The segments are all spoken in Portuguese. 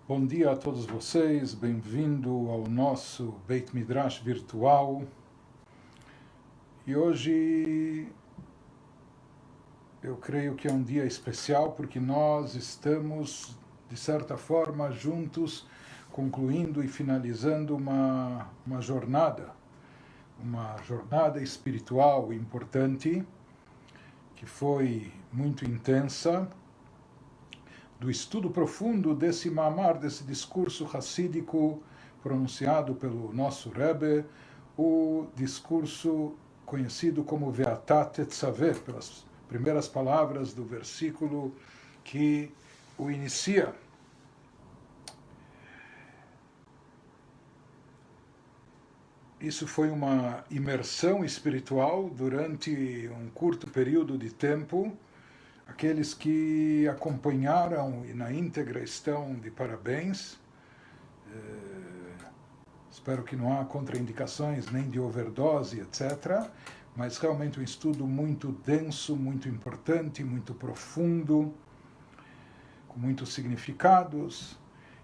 Bom dia a todos vocês, bem-vindo ao nosso Beit Midrash virtual. E hoje eu creio que é um dia especial porque nós estamos, de certa forma, juntos, concluindo e finalizando uma jornada espiritual importante, que foi muito intensa, do estudo profundo desse mamar, desse discurso hassídico pronunciado pelo nosso Rebbe, o discurso conhecido como Ve'ata Tetzaveh, pelas primeiras palavras do versículo que o inicia. Isso foi uma imersão espiritual durante um curto período de tempo. Aqueles que acompanharam e na íntegra estão de parabéns. Espero que não há contraindicações nem de overdose, etc. Mas realmente um estudo muito denso, muito importante, muito profundo, com muitos significados.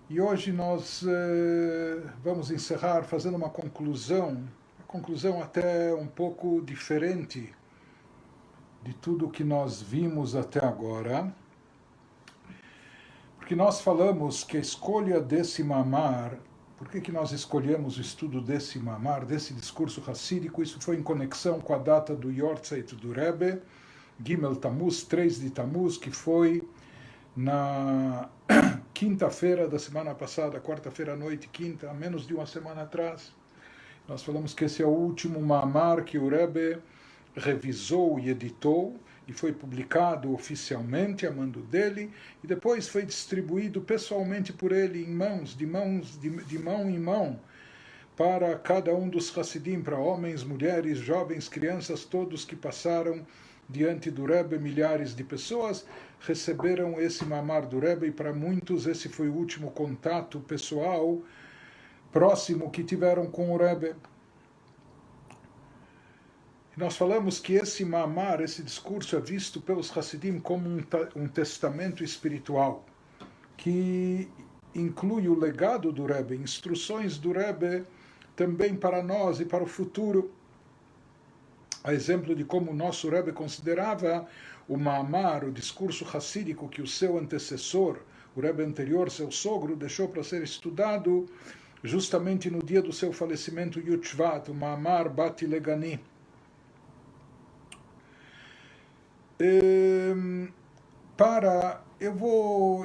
E hoje nós vamos encerrar fazendo uma conclusão até um pouco diferente de tudo que nós vimos até agora, porque nós falamos que a escolha desse mamar, por que nós escolhemos o estudo desse mamar, desse discurso hassídico? Isso foi em conexão com a data do Yortzeit do Rebbe, Gimel Tammuz, 3 de Tammuz, que foi na quinta-feira da semana passada, quarta-feira à noite, quinta, há menos de uma semana atrás. Nós falamos que esse é o último mamar que o Rebbe revisou e editou, e foi publicado oficialmente a mando dele, e depois foi distribuído pessoalmente por ele de mão em mão, para cada um dos Hassidim, para homens, mulheres, jovens, crianças, todos que passaram diante do Rebbe, milhares de pessoas receberam esse mamar do Rebbe, e para muitos esse foi o último contato pessoal, próximo que tiveram com o Rebbe. Nós falamos que esse mamar, esse discurso é visto pelos Hassidim como um testamento espiritual, que inclui o legado do Rebbe, instruções do Rebbe também para nós e para o futuro. A exemplo de como o nosso Rebbe considerava o mamar, o discurso hassídico que o seu antecessor, o Rebbe anterior, seu sogro, deixou para ser estudado justamente no dia do seu falecimento, Yud Shvat, o mamar Bati Legani.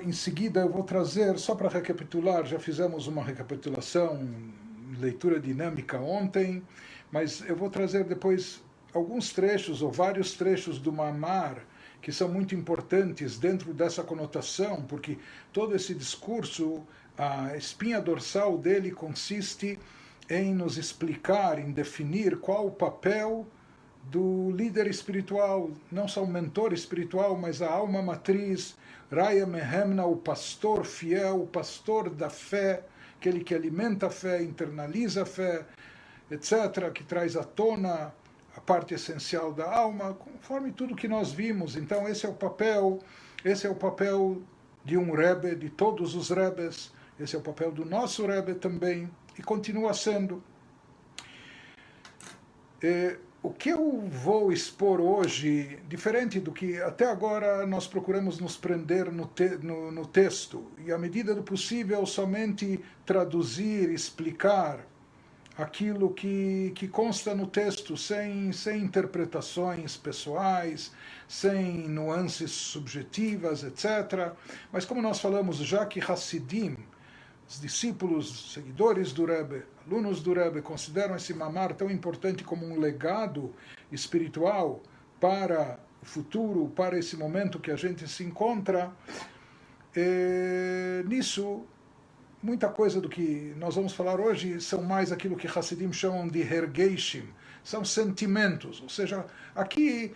Em seguida eu vou trazer, só para recapitular, já fizemos uma recapitulação, leitura dinâmica ontem, mas eu vou trazer depois alguns trechos ou vários trechos do mamar que são muito importantes dentro dessa conotação, porque todo esse discurso, a espinha dorsal dele consiste em nos explicar, em definir qual o papel do líder espiritual, não só o mentor espiritual, mas a alma matriz, Raya Mehemna, o pastor fiel, o pastor da fé, aquele que alimenta a fé, internaliza a fé, etc., que traz à tona a parte essencial da alma, conforme tudo que nós vimos. Então esse é o papel de um Rebbe, de todos os Rebbes, esse é o papel do nosso Rebbe também, e continua sendo. O que eu vou expor hoje, diferente do que até agora nós procuramos nos prender no texto, e à medida do possível somente traduzir, explicar aquilo que consta no texto, sem interpretações pessoais, sem nuances subjetivas, etc. Mas como nós falamos, já que Hassidim, os discípulos, seguidores do Rebbe, alunos do Rebbe, consideram esse mamar tão importante como um legado espiritual para o futuro, para esse momento que a gente se encontra, nisso, muita coisa do que nós vamos falar hoje são mais aquilo que Hassidim chamam de hergeishim, são sentimentos, ou seja, aqui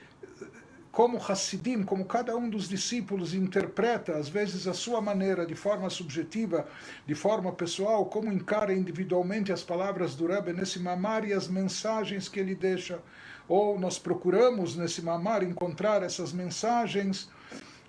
como Hassidim, como cada um dos discípulos interpreta, às vezes, a sua maneira, de forma subjetiva, de forma pessoal, como encara individualmente as palavras do Rebbe nesse mamar e as mensagens que ele deixa. Ou nós procuramos, nesse mamar, encontrar essas mensagens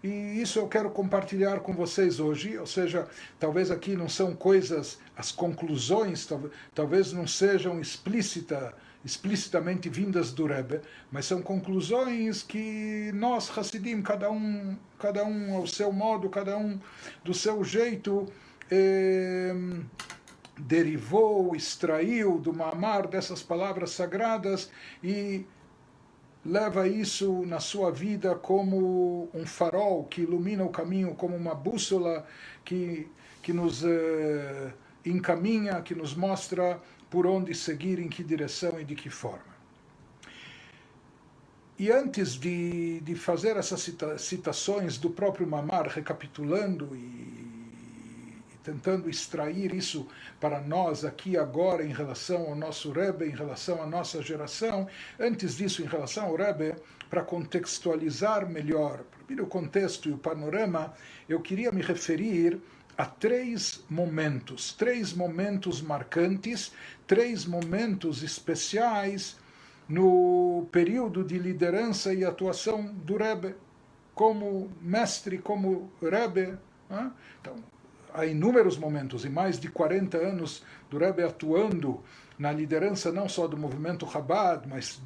e isso eu quero compartilhar com vocês hoje, ou seja, talvez aqui não são coisas, as conclusões talvez não sejam explicitamente vindas do Rebbe, mas são conclusões que nós, Hassidim, cada um ao seu modo, cada um do seu jeito, derivou, extraiu do Ma'amar, dessas palavras sagradas, e leva isso na sua vida como um farol que ilumina o caminho, como uma bússola que nos encaminha, que nos mostra por onde seguir, em que direção e de que forma. E antes de fazer essas citações do próprio Ma'amar, recapitulando e tentando extrair isso para nós aqui agora em relação ao nosso Rebbe, em relação à nossa geração, antes disso, em relação ao Rebbe, para contextualizar melhor o contexto e o panorama, eu queria me referir a três momentos marcantes, três momentos especiais no período de liderança e atuação do Rebbe, como mestre, como Rebbe. Então, há inúmeros momentos, e mais de 40 anos do Rebbe atuando na liderança não só do movimento Chabad, mas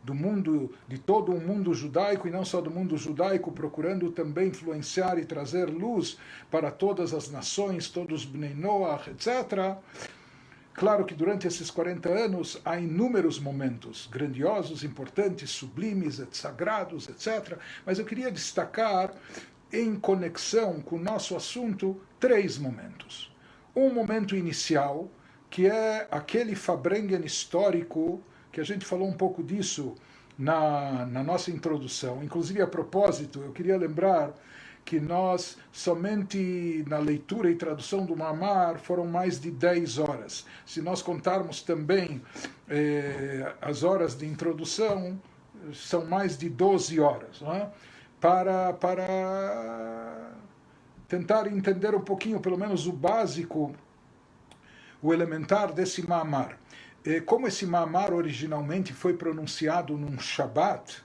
do mundo, de todo o mundo judaico, e não só do mundo judaico, procurando também influenciar e trazer luz para todas as nações, todos os Bnei Noach, etc. Claro que durante esses 40 anos há inúmeros momentos grandiosos, importantes, sublimes, sagrados, etc. Mas eu queria destacar, em conexão com o nosso assunto, três momentos. Um momento inicial, que é aquele Farbrengen histórico, que a gente falou um pouco disso na nossa introdução. Inclusive, a propósito, eu queria lembrar que nós, somente na leitura e tradução do Ma'amar, foram mais de 10 horas. Se nós contarmos também as horas de introdução, são mais de 12 horas, não é? Para tentar entender um pouquinho, pelo menos o básico, o elementar desse Ma'amar. Como esse Ma'amar originalmente foi pronunciado num Shabbat,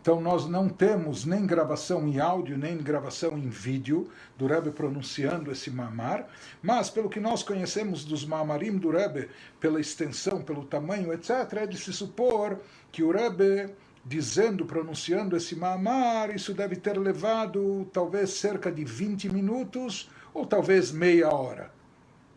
então nós não temos nem gravação em áudio, nem gravação em vídeo do Rebbe pronunciando esse Ma'amar, mas pelo que nós conhecemos dos Ma'amarim do Rebbe, pela extensão, pelo tamanho, etc., é de se supor que o Rebbe, pronunciando esse Ma'amar, isso deve ter levado talvez cerca de 20 minutos, ou talvez meia hora.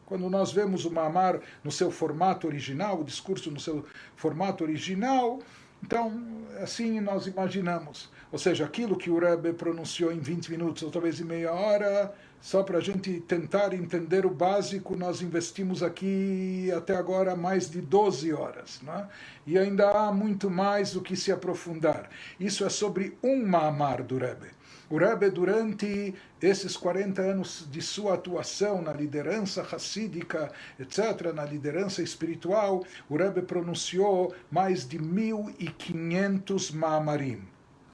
Quando nós vemos o Ma'amar no seu formato original, o discurso no seu formato original, então, assim nós imaginamos. Ou seja, aquilo que o Rebbe pronunciou em 20 minutos, ou talvez em meia hora, só para a gente tentar entender o básico, nós investimos aqui até agora mais de 12 horas. Né? E ainda há muito mais o que se aprofundar. Isso é sobre um Ma'amar do Rebbe. O Rebbe, durante esses 40 anos de sua atuação na liderança hassídica, etc., na liderança espiritual, o Rebbe pronunciou mais de 1.500 Ma'amarim.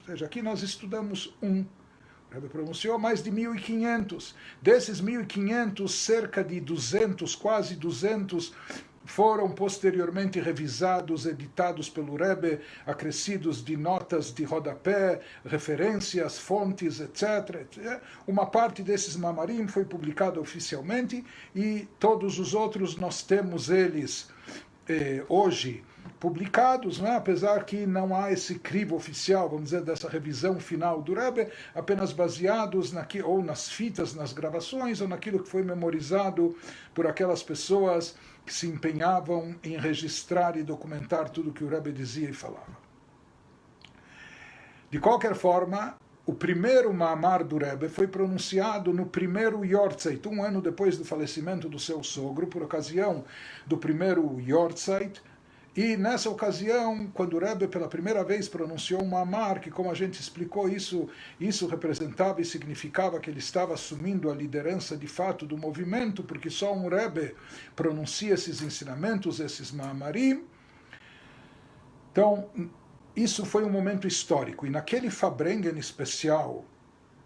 Ou seja, aqui nós estudamos um. O Rebbe pronunciou mais de 1.500. Desses 1.500, cerca de 200, quase 200, foram posteriormente revisados, editados pelo Rebbe, acrescidos de notas de rodapé, referências, fontes, etc. Uma parte desses Ma'amarim foi publicada oficialmente e todos os outros nós temos eles hoje publicados, né? Apesar que não há esse crivo oficial, vamos dizer, dessa revisão final do Rebbe, apenas baseados ou nas fitas, nas gravações, ou naquilo que foi memorizado por aquelas pessoas que se empenhavam em registrar e documentar tudo que o Rebbe dizia e falava. De qualquer forma, o primeiro Ma'amar do Rebbe foi pronunciado no primeiro Yortzeit, um ano depois do falecimento do seu sogro, por ocasião do primeiro Yortzeit. E nessa ocasião, quando o Rebbe pela primeira vez pronunciou um Ma'amar, que como a gente explicou, isso representava e significava que ele estava assumindo a liderança de fato do movimento, porque só um Rebbe pronuncia esses ensinamentos, esses Ma'amarim. Então, isso foi um momento histórico. E naquele Farbrengen especial,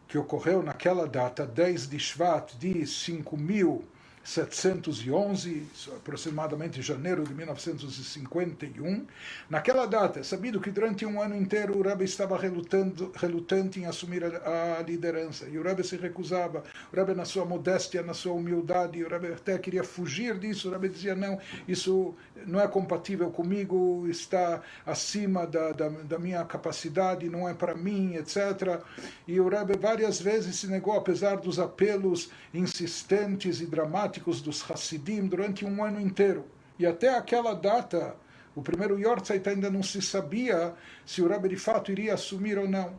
que ocorreu naquela data, 10 de Shvat de 5.000 1711, aproximadamente janeiro de 1951. Naquela data, é sabido que durante um ano inteiro o Rebbe estava relutante em assumir a liderança, e o Rebbe se recusava. O Rebbe, na sua modéstia, na sua humildade, o Rebbe até queria fugir disso. O Rebbe dizia, não, isso não é compatível comigo, está acima da minha capacidade, não é para mim, etc. E o Rebbe várias vezes se negou, apesar dos apelos insistentes e dramáticos dos Hassidim durante um ano inteiro. E até aquela data, o primeiro Yortzeit, ainda não se sabia se o Rebbe de fato iria assumir ou não.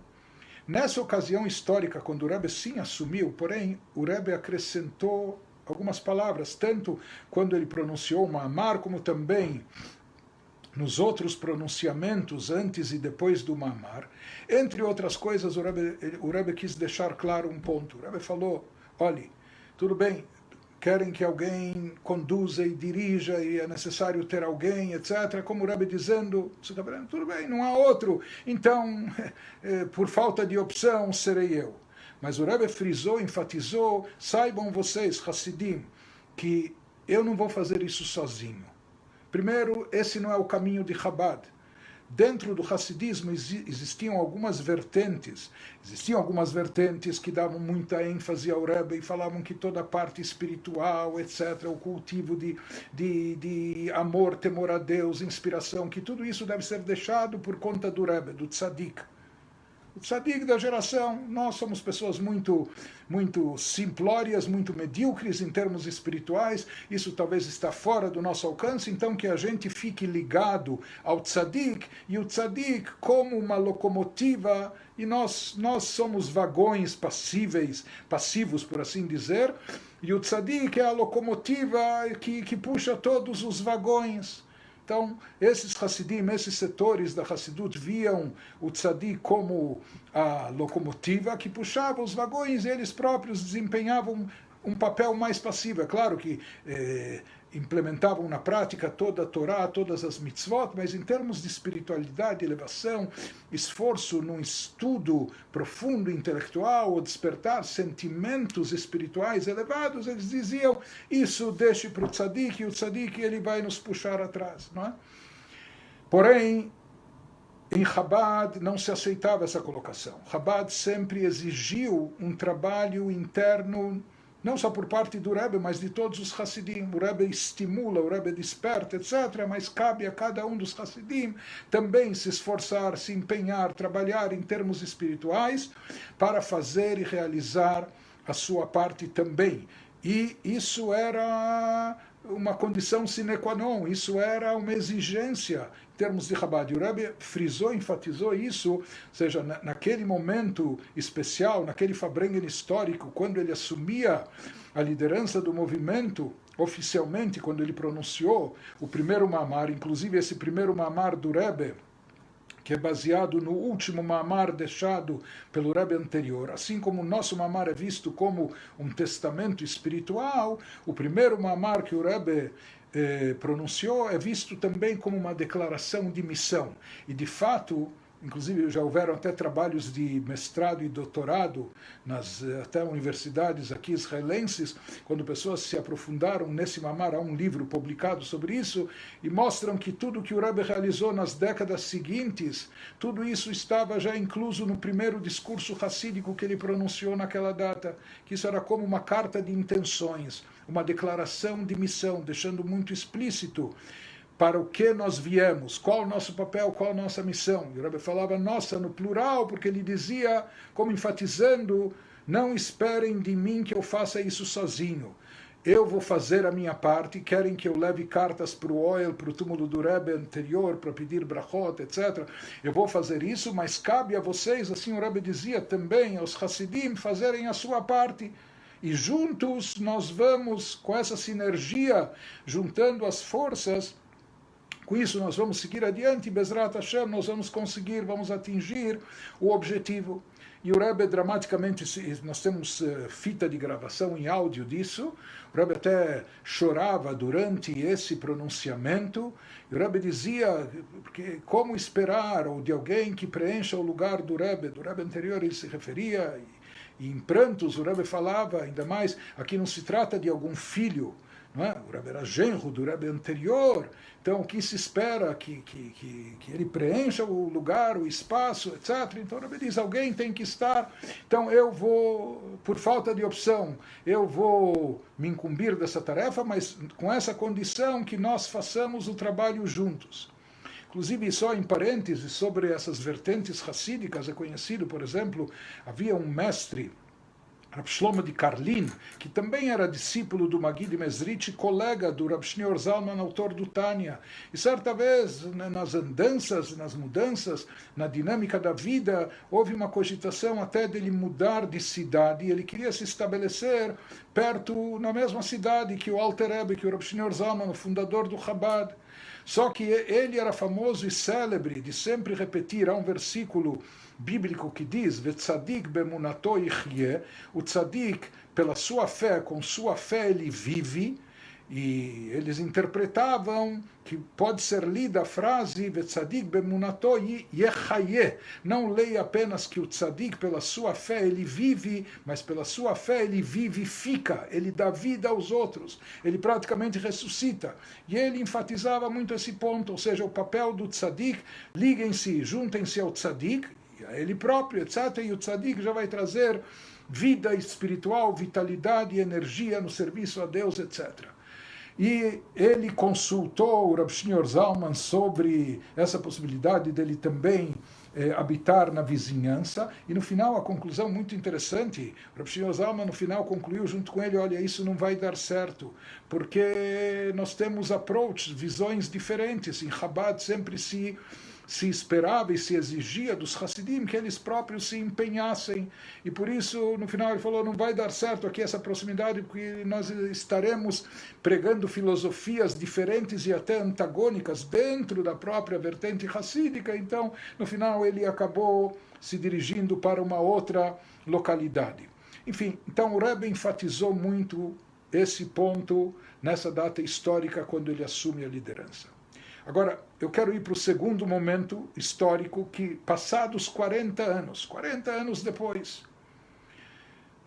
Nessa ocasião histórica, quando o Rebbe sim assumiu, porém, o Rebbe acrescentou algumas palavras, tanto quando ele pronunciou o Ma'amar, como também nos outros pronunciamentos antes e depois do Ma'amar. Entre outras coisas, o Rebbe quis deixar claro um ponto. O Rebbe falou, olhe, tudo bem, querem que alguém conduza e dirija e é necessário ter alguém, etc. Como o Rebbe dizendo, tudo bem, não há outro, então, por falta de opção, serei eu. Mas o Rebbe frisou, enfatizou, saibam vocês, Hassidim, que eu não vou fazer isso sozinho. Primeiro, esse não é o caminho de Chabad. Dentro do Hassidismo existiam algumas vertentes que davam muita ênfase ao Rebbe e falavam que toda a parte espiritual, etc., o cultivo de amor, temor a Deus, inspiração, que tudo isso deve ser deixado por conta do Rebbe, do Tzadik. O tzadik da geração, nós somos pessoas muito simplórias, muito medíocres em termos espirituais, isso talvez está fora do nosso alcance, então que a gente fique ligado ao tzadik, e o tzadik como uma locomotiva, e nós somos vagões passivos, por assim dizer, e o tzadik é a locomotiva que puxa todos os vagões. Então, esses Hassidim, esses setores da Hassidut viam o Tzadik como a locomotiva que puxava os vagões, e eles próprios desempenhavam um papel mais passivo. É claro que implementavam na prática toda a Torá, todas as mitzvot, mas em termos de espiritualidade, elevação, esforço num estudo profundo, intelectual, ou despertar sentimentos espirituais elevados, eles diziam, isso deixe para o tzadik, e o tzadik ele vai nos puxar atrás. Não é? Porém, em Chabad não se aceitava essa colocação. Chabad sempre exigiu um trabalho interno, não só por parte do Rebbe, mas de todos os Hassidim. O Rebbe estimula, o Rebbe desperta, etc. Mas cabe a cada um dos Hassidim também se esforçar, se empenhar, trabalhar em termos espirituais para fazer e realizar a sua parte também. E isso era uma condição sine qua non, isso era uma exigência em termos de Chabad. E o Rebbe frisou, enfatizou isso, ou seja, naquele momento especial, naquele Farbrengen histórico, quando ele assumia a liderança do movimento, oficialmente, quando ele pronunciou o primeiro Ma'amar, inclusive esse primeiro Ma'amar do Rebbe, que é baseado no último Ma'amar deixado pelo Rebbe anterior. Assim como o nosso Ma'amar é visto como um testamento espiritual, o primeiro Ma'amar que o Rebbe pronunciou é visto também como uma declaração de missão. E, de fato, inclusive já houveram até trabalhos de mestrado e doutorado nas até universidades aqui israelenses, quando pessoas se aprofundaram nesse Ma'amar, há um livro publicado sobre isso, e mostram que tudo que o Rebbe realizou nas décadas seguintes, tudo isso estava já incluso no primeiro discurso hassídico que ele pronunciou naquela data, que isso era como uma carta de intenções, uma declaração de missão, deixando muito explícito para o que nós viemos, qual o nosso papel, qual a nossa missão. E o Rebbe falava nossa no plural, porque ele dizia, como enfatizando, não esperem de mim que eu faça isso sozinho. Eu vou fazer a minha parte, querem que eu leve cartas para o Ohel, para o túmulo do Rebbe anterior, para pedir brachot, etc. Eu vou fazer isso, mas cabe a vocês, assim o Rebbe dizia também, aos Hassidim, fazerem a sua parte. E juntos nós vamos, com essa sinergia, juntando as forças, com isso nós vamos seguir adiante, Bezrat Hashem, nós vamos atingir o objetivo. E o Rebbe dramaticamente, nós temos fita de gravação em áudio disso, o Rebbe até chorava durante esse pronunciamento, e o Rebbe dizia, porque como esperar ou de alguém que preencha o lugar do Rebbe anterior, ele se referia, e em prantos, o Rebbe falava, ainda mais, aqui não se trata de algum filho, não é? O Rebbe era genro do Rebbe anterior, então o que se espera que ele preencha o lugar, o espaço, etc. Então o Rebbe diz, alguém tem que estar, então eu vou, por falta de opção, eu vou me incumbir dessa tarefa, mas com essa condição que nós façamos o trabalho juntos. Inclusive, só em parênteses, sobre essas vertentes racídicas, é conhecido, por exemplo, havia um mestre, Rab Shlomo de Karlin, que também era discípulo do Magid Mezritch, colega do Rab Shneur Zalman, autor do Tânia. E certa vez, nas andanças, nas mudanças, na dinâmica da vida, houve uma cogitação até dele mudar de cidade. Ele queria se estabelecer perto, na mesma cidade que o Alter Rebbe, que o Rab Shneur Zalman, o fundador do Chabad. Só que ele era famoso e célebre de sempre repetir, há um versículo bíblico que diz, Vetzadik bemunato yichyeh, o tzadik, pela sua fé, com sua fé ele vive, e eles interpretavam que pode ser lida a frase Vetzadik bemunato yechayeh, não leia apenas que o tzadik, pela sua fé ele vive, mas pela sua fé ele vivifica, ele dá vida aos outros, ele praticamente ressuscita, e ele enfatizava muito esse ponto, ou seja, o papel do tzadik, liguem-se, juntem-se ao tzadik, a ele próprio, etc., e o tzadik já vai trazer vida espiritual, vitalidade e energia no serviço a Deus, etc. E ele consultou o Rab Shneur Zalman sobre essa possibilidade dele também habitar na vizinhança, e no final a conclusão muito interessante, o Rab Shneur Zalman no final concluiu junto com ele, olha, isso não vai dar certo, porque nós temos approaches, visões diferentes, em Chabad sempre se esperava e se exigia dos Hassidim que eles próprios se empenhassem, e por isso no final ele falou, não vai dar certo aqui essa proximidade, porque nós estaremos pregando filosofias diferentes e até antagônicas dentro da própria vertente hassídica. Então no final ele acabou se dirigindo para uma outra localidade. Enfim, então o Rebbe enfatizou muito esse ponto nessa data histórica quando ele assume a liderança. Agora, eu quero ir para o segundo momento histórico que, passados 40 anos depois,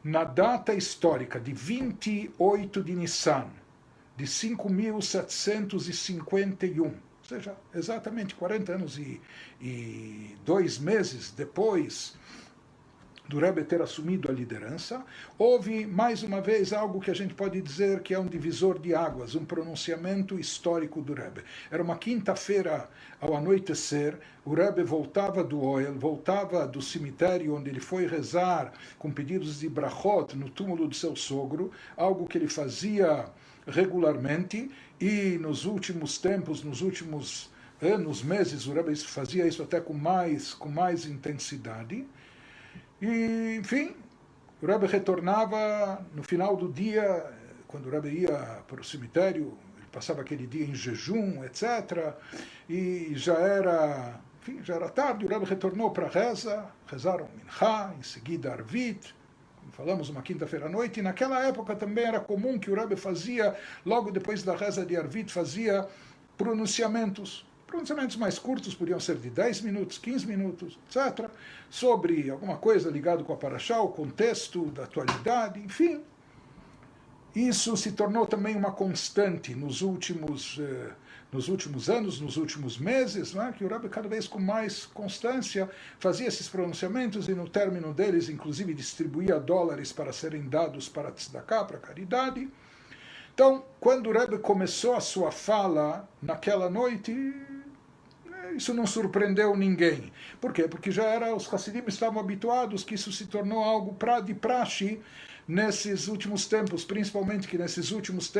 na data histórica de 28 de Nissan, de 5.751, ou seja, exatamente 40 anos e 2 meses depois do Rebbe ter assumido a liderança, houve, mais uma vez, algo que a gente pode dizer que é um divisor de águas, um pronunciamento histórico do Rebbe. Era uma quinta-feira, ao anoitecer, o Rebbe voltava do Ohel, voltava do cemitério onde ele foi rezar com pedidos de brachot no túmulo do seu sogro, algo que ele fazia regularmente, e nos últimos tempos, nos últimos anos, meses, o Rebbe fazia isso até com mais intensidade. E, enfim, o Rebbe retornava no final do dia, quando o Rebbe ia para o cemitério, ele passava aquele dia em jejum, etc. E já era tarde, o Rebbe retornou para a reza, rezaram Minchá, em seguida Arvit, como falamos, uma quinta-feira à noite, e naquela época também era comum que o Rebbe fazia, logo depois da reza de Arvit, fazia pronunciamentos mais curtos, podiam ser de 10 minutos, 15 minutos, etc., sobre alguma coisa ligada com a Parashá, o contexto da atualidade, enfim. Isso se tornou também uma constante nos últimos anos, nos últimos meses, não é? Que o Rebbe, cada vez com mais constância, fazia esses pronunciamentos e, no término deles, inclusive, distribuía dólares para serem dados para a tzedakah, para a caridade. Então, quando o Rebbe começou a sua fala naquela noite, isso não surpreendeu ninguém. Por quê? Porque os Hassidim estavam habituados que isso se tornou algo de praxe nesses últimos tempos, principalmente que nesses últimos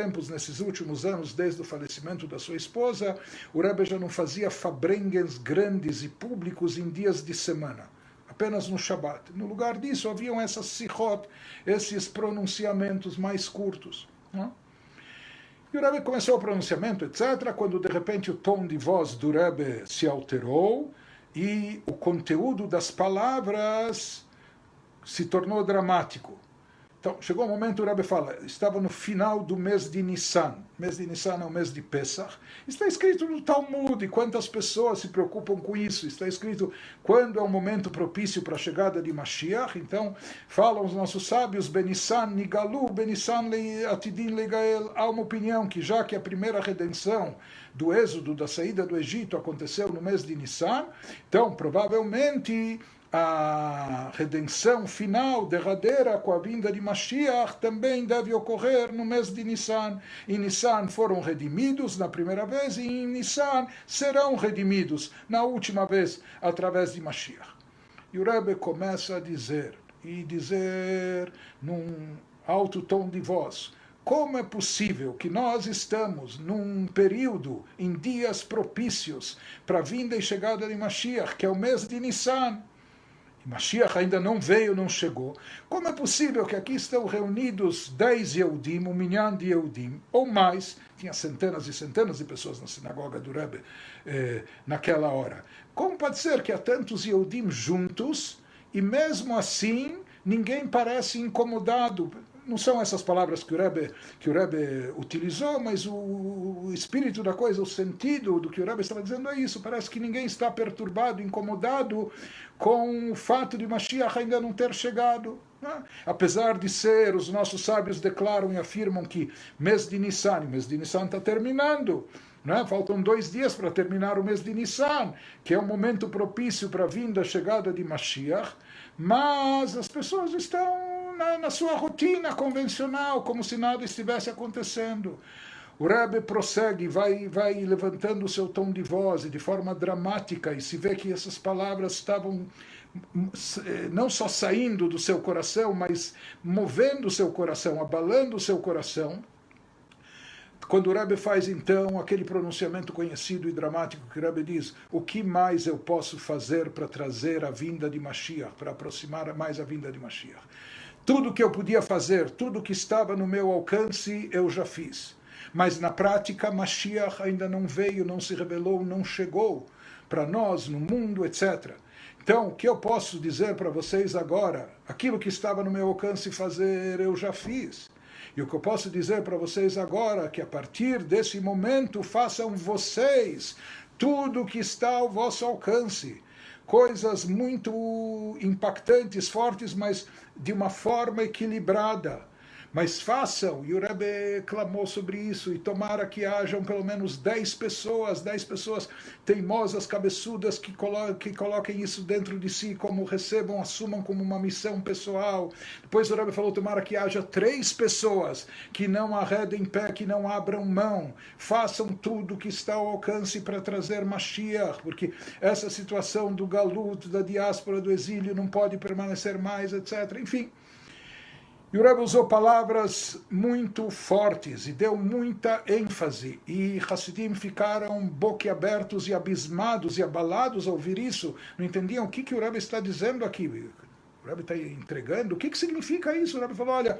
anos, desde o falecimento da sua esposa, o Rebbe já não fazia fabrengens grandes e públicos em dias de semana, apenas no Shabbat. No lugar disso, haviam essas sichot, esses pronunciamentos mais curtos. Não? E o Rebbe começou o pronunciamento, etc., quando de repente o tom de voz do Rebbe se alterou e o conteúdo das palavras se tornou dramático. Então, chegou o momento, o Rebbe fala, estava no final do mês de Nissan. O mês de Nissan é o mês de Pesach. Está escrito no Talmud, e quantas pessoas se preocupam com isso. Está escrito quando é o momento propício para a chegada de Mashiach. Então, falam os nossos sábios, Benissan Nigalu, Benissan Atidin Legael. Há uma opinião que já que a primeira redenção do êxodo, da saída do Egito, aconteceu no mês de Nissan, então, provavelmente, a redenção final, derradeira, com a vinda de Mashiach, também deve ocorrer no mês de Nissan. Em Nissan foram redimidos na primeira vez, e em Nissan serão redimidos na última vez, através de Mashiach. E o Rebbe começa a dizer num alto tom de voz, como é possível que nós estamos num período, em dias propícios, para a vinda e chegada de Mashiach, que é o mês de Nissan, e Mashiach ainda não veio, não chegou. Como é possível que aqui estão reunidos 10 Yehudim, 1 milhão de Yehudim, ou mais, tinha centenas e centenas de pessoas na sinagoga do Rebbe naquela hora. Como pode ser que há tantos Yehudim juntos, e mesmo assim, ninguém parece incomodado? Não são essas palavras que o Rebbe utilizou, mas o espírito da coisa, o sentido do que o Rebbe estava dizendo é isso. Parece que ninguém está perturbado, incomodado com o fato de Mashiach ainda não ter chegado. Né? Apesar de ser, os nossos sábios declaram e afirmam que mês de Nissan está terminando. Né? Faltam 2 dias para terminar o mês de Nissan, que é um momento propício para a vinda, a chegada de Mashiach, mas as pessoas estão na sua rotina convencional, como se nada estivesse acontecendo. O Rebbe prossegue, vai levantando o seu tom de voz de forma dramática, e se vê que essas palavras estavam não só saindo do seu coração, mas movendo o seu coração, abalando o seu coração. Quando o Rebbe faz, então, aquele pronunciamento conhecido e dramático que o Rebbe diz, o que mais eu posso fazer para trazer a vinda de Mashiach, para aproximar mais a vinda de Mashiach? Tudo que eu podia fazer, tudo que estava no meu alcance, eu já fiz. Mas na prática, Mashiach ainda não veio, não se revelou, não chegou para nós, no mundo, etc. Então, o que eu posso dizer para vocês agora? Aquilo que estava no meu alcance fazer, eu já fiz. E o que eu posso dizer para vocês agora, que a partir desse momento, façam vocês tudo que está ao vosso alcance. Coisas muito impactantes, fortes, mas de uma forma equilibrada. Mas façam, e o Rebbe clamou sobre isso, e tomara que hajam pelo menos 10 pessoas teimosas, cabeçudas, que coloquem isso dentro de si, como recebam, assumam como uma missão pessoal. Depois o Rebbe falou, tomara que haja 3 pessoas que não arredem pé, que não abram mão, façam tudo que está ao alcance para trazer Mashiach, porque essa situação do galut, da diáspora, do exílio, não pode permanecer mais, etc. Enfim. E o Rebbe usou palavras muito fortes e deu muita ênfase. E Hassidim ficaram boquiabertos e abismados e abalados ao ouvir isso. Não entendiam o que o Rebbe está dizendo aqui. O Rebbe está entregando. O que significa isso? O Rebbe falou, olha,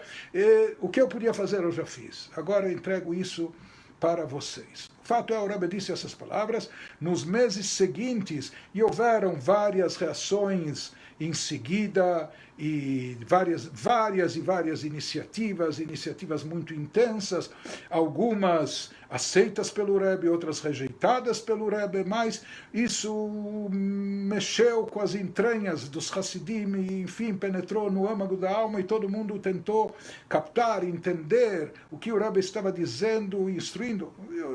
o que eu podia fazer eu já fiz. Agora eu entrego isso para vocês. O fato é, o Rebbe disse essas palavras nos meses seguintes e houveram várias reações em seguida e várias iniciativas muito intensas, algumas aceitas pelo Rebbe, outras rejeitadas pelo Rebbe, mas isso mexeu com as entranhas dos Hassidim e, enfim, penetrou no âmago da alma e todo mundo tentou captar, entender o que o Rebbe estava dizendo e instruindo.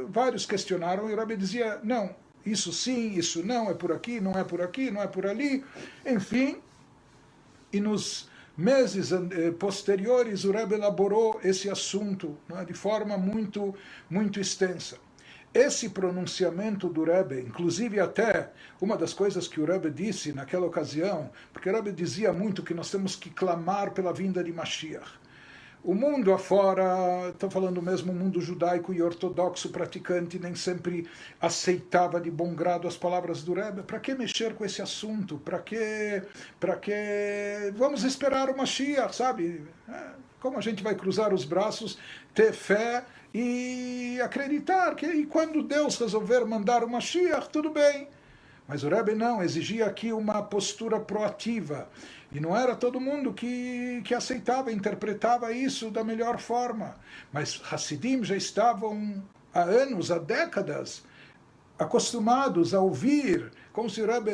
Vários questionaram e o Rebbe dizia, não, isso sim, isso não, é por aqui, não é por aqui, não é por ali, enfim. E nos meses posteriores o Rebbe elaborou esse assunto, não é, de forma muito, muito extensa. Esse pronunciamento do Rebbe, inclusive até uma das coisas que o Rebbe disse naquela ocasião, porque o Rebbe dizia muito que nós temos que clamar pela vinda de Mashiach. O mundo afora, estou falando mesmo o mundo judaico e ortodoxo praticante, nem sempre aceitava de bom grado as palavras do Rebbe. Para que mexer com esse assunto? Para que vamos esperar o Mashiach, sabe? Como a gente vai cruzar os braços, ter fé e acreditar que quando Deus resolver mandar o Mashiach, tudo bem. Mas o Rebbe não, exigia aqui uma postura proativa. E não era todo mundo que aceitava, interpretava isso da melhor forma. Mas Hassidim já estavam há anos, há décadas, acostumados a ouvir, como se o Rebbe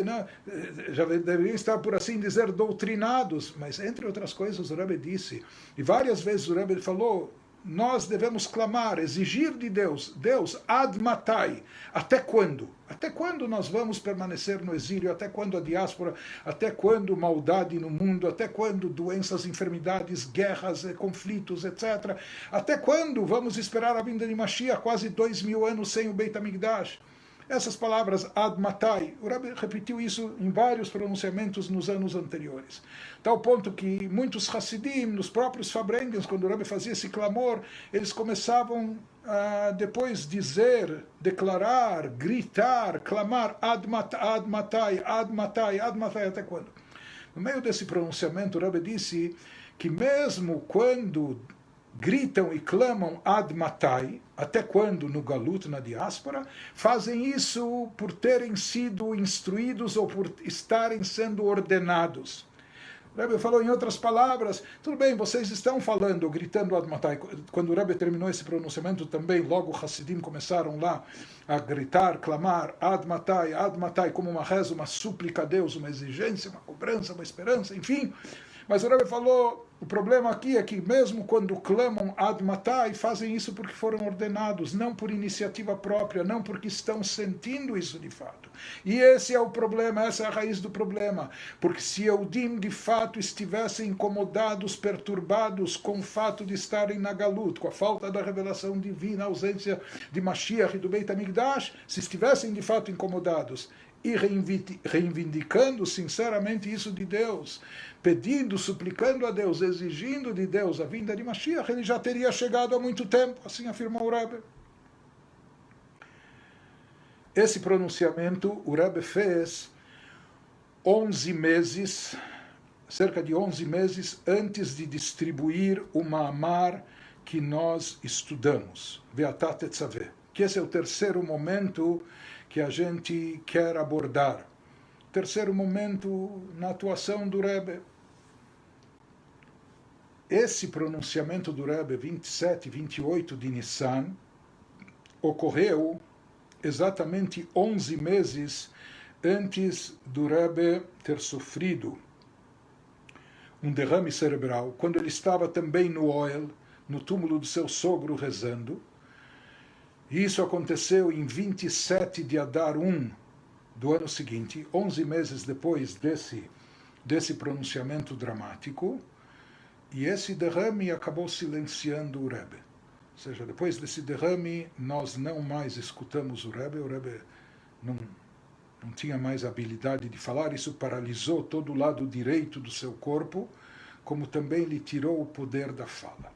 já deveriam estar, por assim dizer, doutrinados. Mas, entre outras coisas, o Rebbe disse, e várias vezes o Rebbe falou, nós devemos clamar, exigir de Deus, Deus, ad matai, até quando? Até quando nós vamos permanecer no exílio? Até quando a diáspora? Até quando maldade no mundo? Até quando doenças, enfermidades, guerras, conflitos, etc.? Até quando vamos esperar a vinda de Mashiach, quase 2000 anos sem o Beit HaMikdash? Essas palavras, ad matai, o Rebbe repetiu isso em vários pronunciamentos nos anos anteriores. Tal ponto que muitos Hassidim, nos próprios Fabrengens, quando o Rebbe fazia esse clamor, eles começavam a depois dizer, declarar, gritar, clamar, ad matai, ad matai, ad matai, até quando? No meio desse pronunciamento, o Rebbe disse que mesmo quando gritam e clamam ad matai, até quando no galut, na diáspora, fazem isso por terem sido instruídos ou por estarem sendo ordenados. O Rebbe falou em outras palavras, tudo bem, vocês estão falando, gritando ad matai. Quando o Rebbe terminou esse pronunciamento também, logo os Hassidim começaram lá a gritar, clamar ad matai, como uma reza, uma súplica a Deus, uma exigência, uma cobrança, uma esperança, enfim. Mas o Rebbe falou, o problema aqui é que mesmo quando clamam ad matai, fazem isso porque foram ordenados, não por iniciativa própria, não porque estão sentindo isso de fato. E esse é o problema, essa é a raiz do problema. Porque se Eudim de fato estivessem incomodados, perturbados com o fato de estarem na Galut, com a falta da revelação divina, a ausência de Mashiach e do Beit HaMikdash, se estivessem de fato incomodados, e reivindicando sinceramente isso de Deus, pedindo, suplicando a Deus, exigindo de Deus a vinda de Mashiach, ele já teria chegado há muito tempo, assim afirmou o Rebbe. Esse pronunciamento o Rebbe fez 11 meses, cerca de 11 meses antes de distribuir o Ma'amar que nós estudamos, Ve'ata Tetzaveh, que esse é o terceiro momento que a gente quer abordar. Terceiro momento na atuação do Rebbe. Esse pronunciamento do Rebbe, 27 e 28 de Nissan, ocorreu exatamente 11 meses antes do Rebbe ter sofrido um derrame cerebral, quando ele estava também no Ohel, no túmulo do seu sogro, rezando. E isso aconteceu em 27 de Adar 1 do ano seguinte, 11 meses depois desse pronunciamento dramático, e esse derrame acabou silenciando o Rebbe. Ou seja, depois desse derrame, nós não mais escutamos o Rebbe não tinha mais habilidade de falar, isso paralisou todo o lado direito do seu corpo, como também lhe tirou o poder da fala.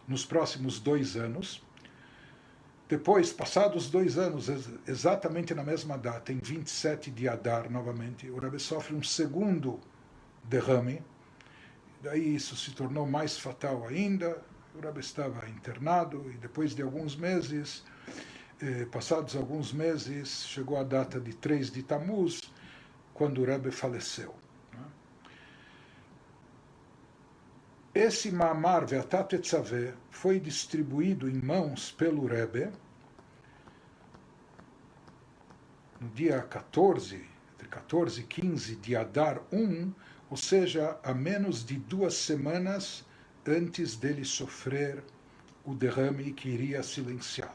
Nos próximos 2 anos, depois, passados 2 anos, exatamente na mesma data, em 27 de Adar, novamente, o Rebbe sofre um segundo derrame. Daí isso se tornou mais fatal ainda. O Rebbe estava internado e depois de alguns meses, passados alguns meses, chegou a data de 3 de Tammuz, quando o Rebbe faleceu. Esse Ma'amar Ve'ata Tetzaveh foi distribuído em mãos pelo Rebbe no dia 14, entre 14 e 15 de Adar 1, ou seja, a menos de 2 semanas antes dele sofrer o derrame que iria silenciá-lo.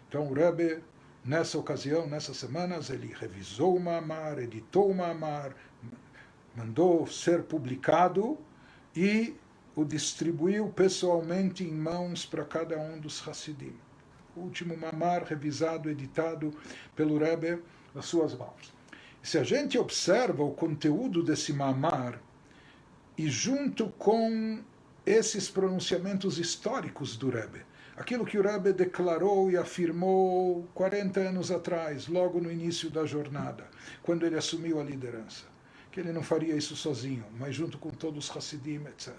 Então o Rebbe, nessa ocasião, nessas semanas, ele revisou o Ma'amar, editou o Ma'amar, mandou ser publicado e o distribuiu pessoalmente em mãos para cada um dos Hassidim. O último Ma'amar revisado, editado pelo Rebbe nas suas mãos. Se a gente observa o conteúdo desse Ma'amar, e junto com esses pronunciamentos históricos do Rebbe, aquilo que o Rebbe declarou e afirmou 40 anos atrás, logo no início da jornada, quando ele assumiu a liderança, que ele não faria isso sozinho, mas junto com todos os Hassidim, etc.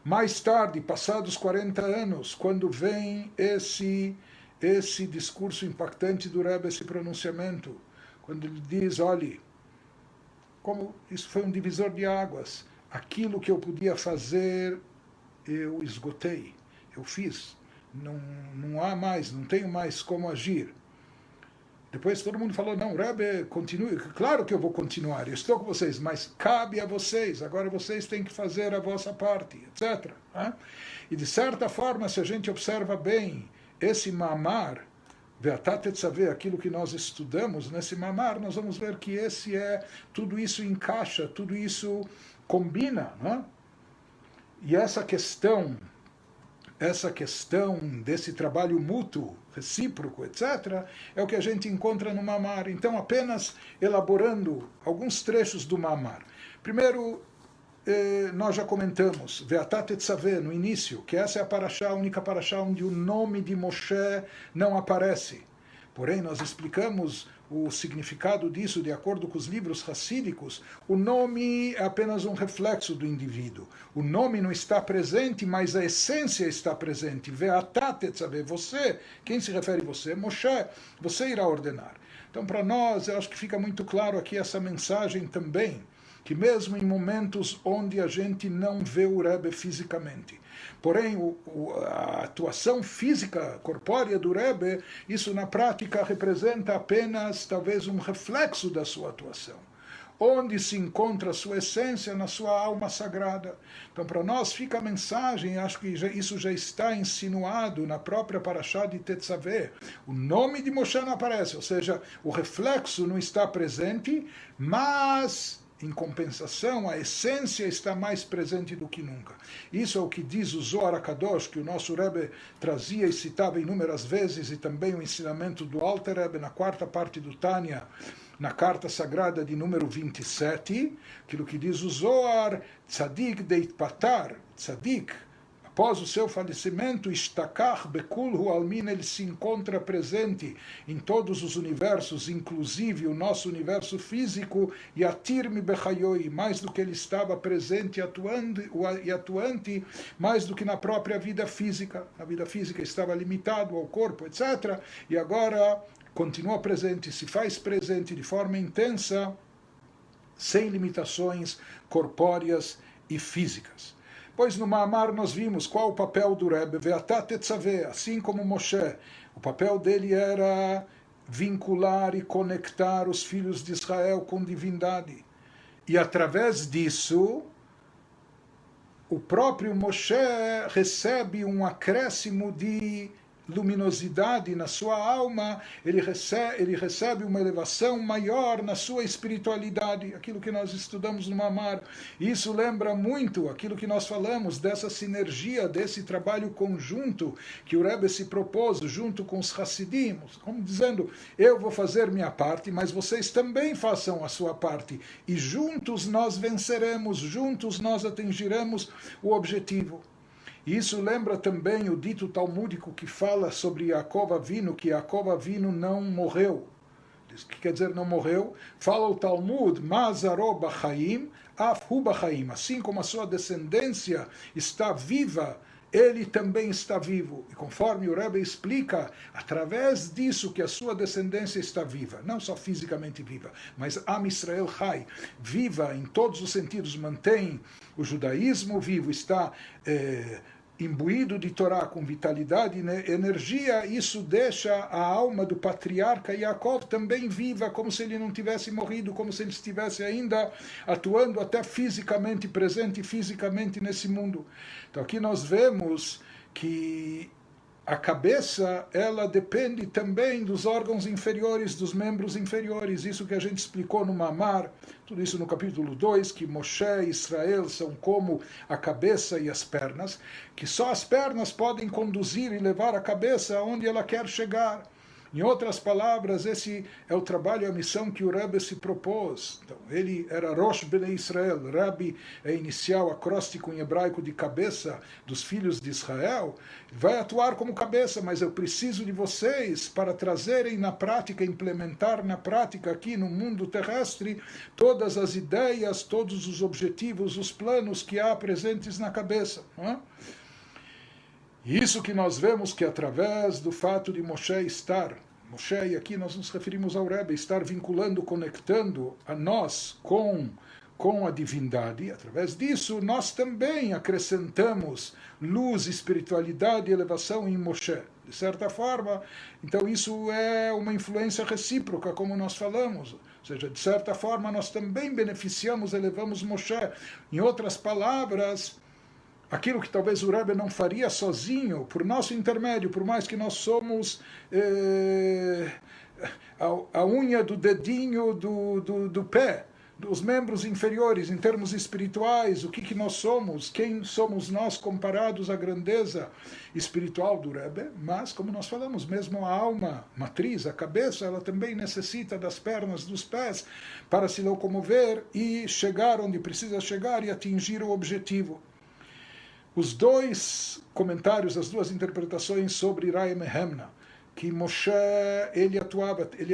Mais tarde, passados 40 anos, quando vem esse discurso impactante do Rebbe, esse pronunciamento, quando ele diz, olhe, como isso foi um divisor de águas, aquilo que eu podia fazer, eu esgotei, eu fiz, não há mais, não tenho mais como agir. Depois todo mundo falou, não, Rebbe, continue, claro que eu vou continuar, eu estou com vocês, mas cabe a vocês, agora vocês têm que fazer a vossa parte, etc. E de certa forma, se a gente observa bem esse mamar, Ve'atá tetzaveh, aquilo que nós estudamos nesse mamar, nós vamos ver que tudo isso encaixa, tudo isso combina, né? E essa questão desse trabalho mútuo, recíproco, etc., é o que a gente encontra no mamar. Então, apenas elaborando alguns trechos do mamar. Primeiro, nós já comentamos, Ve'atá tetzaveh, no início, que essa é a única paraxá onde o nome de Moshe não aparece. Porém, nós explicamos o significado disso de acordo com os livros racídicos. O nome é apenas um reflexo do indivíduo. O nome não está presente, mas a essência está presente. Ve'atá tetzaveh, você, quem se refere a você? Moshe, você irá ordenar. Então, para nós, eu acho que fica muito claro aqui essa mensagem também, que mesmo em momentos onde a gente não vê o Rebbe fisicamente, porém a atuação física, corpórea do Rebbe, isso na prática representa apenas talvez um reflexo da sua atuação. Onde se encontra a sua essência? Na sua alma sagrada. Então, para nós fica a mensagem, acho que isso já está insinuado na própria Parashá de Tetzaveh. O nome de Moshe não aparece, ou seja, o reflexo não está presente, mas em compensação, a essência está mais presente do que nunca. Isso é o que diz o Zohar HaKadosh, que o nosso Rebbe trazia e citava inúmeras vezes, e também o ensinamento do Alter Rebbe na quarta parte do Tânia, na carta sagrada de número 27, aquilo que diz o Zohar, Tzadik deit patar, Tzadik, após o seu falecimento, Ishtakach Bekulhu Almin, ele se encontra presente em todos os universos, inclusive o nosso universo físico, e Atirmi Bechayoi, mais do que ele estava presente e atuante, mais do que na própria vida física. A vida física estava limitado ao corpo, etc. E agora continua presente, se faz presente de forma intensa, sem limitações corpóreas e físicas. Pois no Ma'amar nós vimos qual o papel do Rebbe, Ve'atá tetzaveh, assim como Moshe. O papel dele era vincular e conectar os filhos de Israel com divindade. E através disso, o próprio Moshe recebe um acréscimo de luminosidade na sua alma, ele recebe uma elevação maior na sua espiritualidade, aquilo que nós estudamos no Mamar. Isso lembra muito aquilo que nós falamos dessa sinergia, desse trabalho conjunto que o Rebbe se propôs junto com os Hassidim, como dizendo, eu vou fazer minha parte, mas vocês também façam a sua parte, e juntos nós venceremos, juntos nós atingiremos o objetivo. E isso lembra também o dito talmúdico que fala sobre Yaakov Avinu, que Yaakov Avinu não morreu. O que quer dizer não morreu? Fala o Talmud, Mazaro Bachaim, Afhu Bachaim. Assim como a sua descendência está viva, ele também está vivo. E conforme o Rebbe explica, através disso que a sua descendência está viva, não só fisicamente viva, mas Am Israel Chai, viva em todos os sentidos, mantém o judaísmo vivo, está imbuído de Torá com vitalidade e energia, isso deixa a alma do patriarca Yaakov também viva, como se ele não tivesse morrido, como se ele estivesse ainda atuando até fisicamente, presente fisicamente nesse mundo. Então aqui nós vemos que a cabeça, ela depende também dos órgãos inferiores, dos membros inferiores, isso que a gente explicou no Mamar, tudo isso no capítulo 2, que Moshe e Israel são como a cabeça e as pernas, que só as pernas podem conduzir e levar a cabeça aonde ela quer chegar. Em outras palavras, esse é o trabalho e a missão que o Rebbe se propôs. Então, ele era Rosh Bnei Israel, Rabbi é inicial acróstico em hebraico de cabeça dos filhos de Israel, vai atuar como cabeça, mas eu preciso de vocês para trazerem na prática, implementar na prática aqui no mundo terrestre todas as ideias, todos os objetivos, os planos que há presentes na cabeça. Não é? Isso que nós vemos que através do fato de Moshe estar Moshe, e aqui nós nos referimos ao Rebbe, estar vinculando, conectando a nós com a divindade. Através disso, nós também acrescentamos luz, espiritualidade e elevação em Moshe. De certa forma, então isso é uma influência recíproca, como nós falamos. Ou seja, de certa forma, nós também beneficiamos, elevamos Moshe. Em outras palavras, aquilo que talvez o Rebbe não faria sozinho, por nosso intermédio, por mais que nós somos a unha do dedinho do pé, dos membros inferiores, em termos espirituais, o que nós somos, quem somos nós comparados à grandeza espiritual do Rebbe, mas, como nós falamos, mesmo a alma matriz, a cabeça, ela também necessita das pernas, dos pés, para se locomover e chegar onde precisa chegar e atingir o objetivo. Os dois comentários, as duas interpretações sobre Rai Mehemna, que Moshe, ele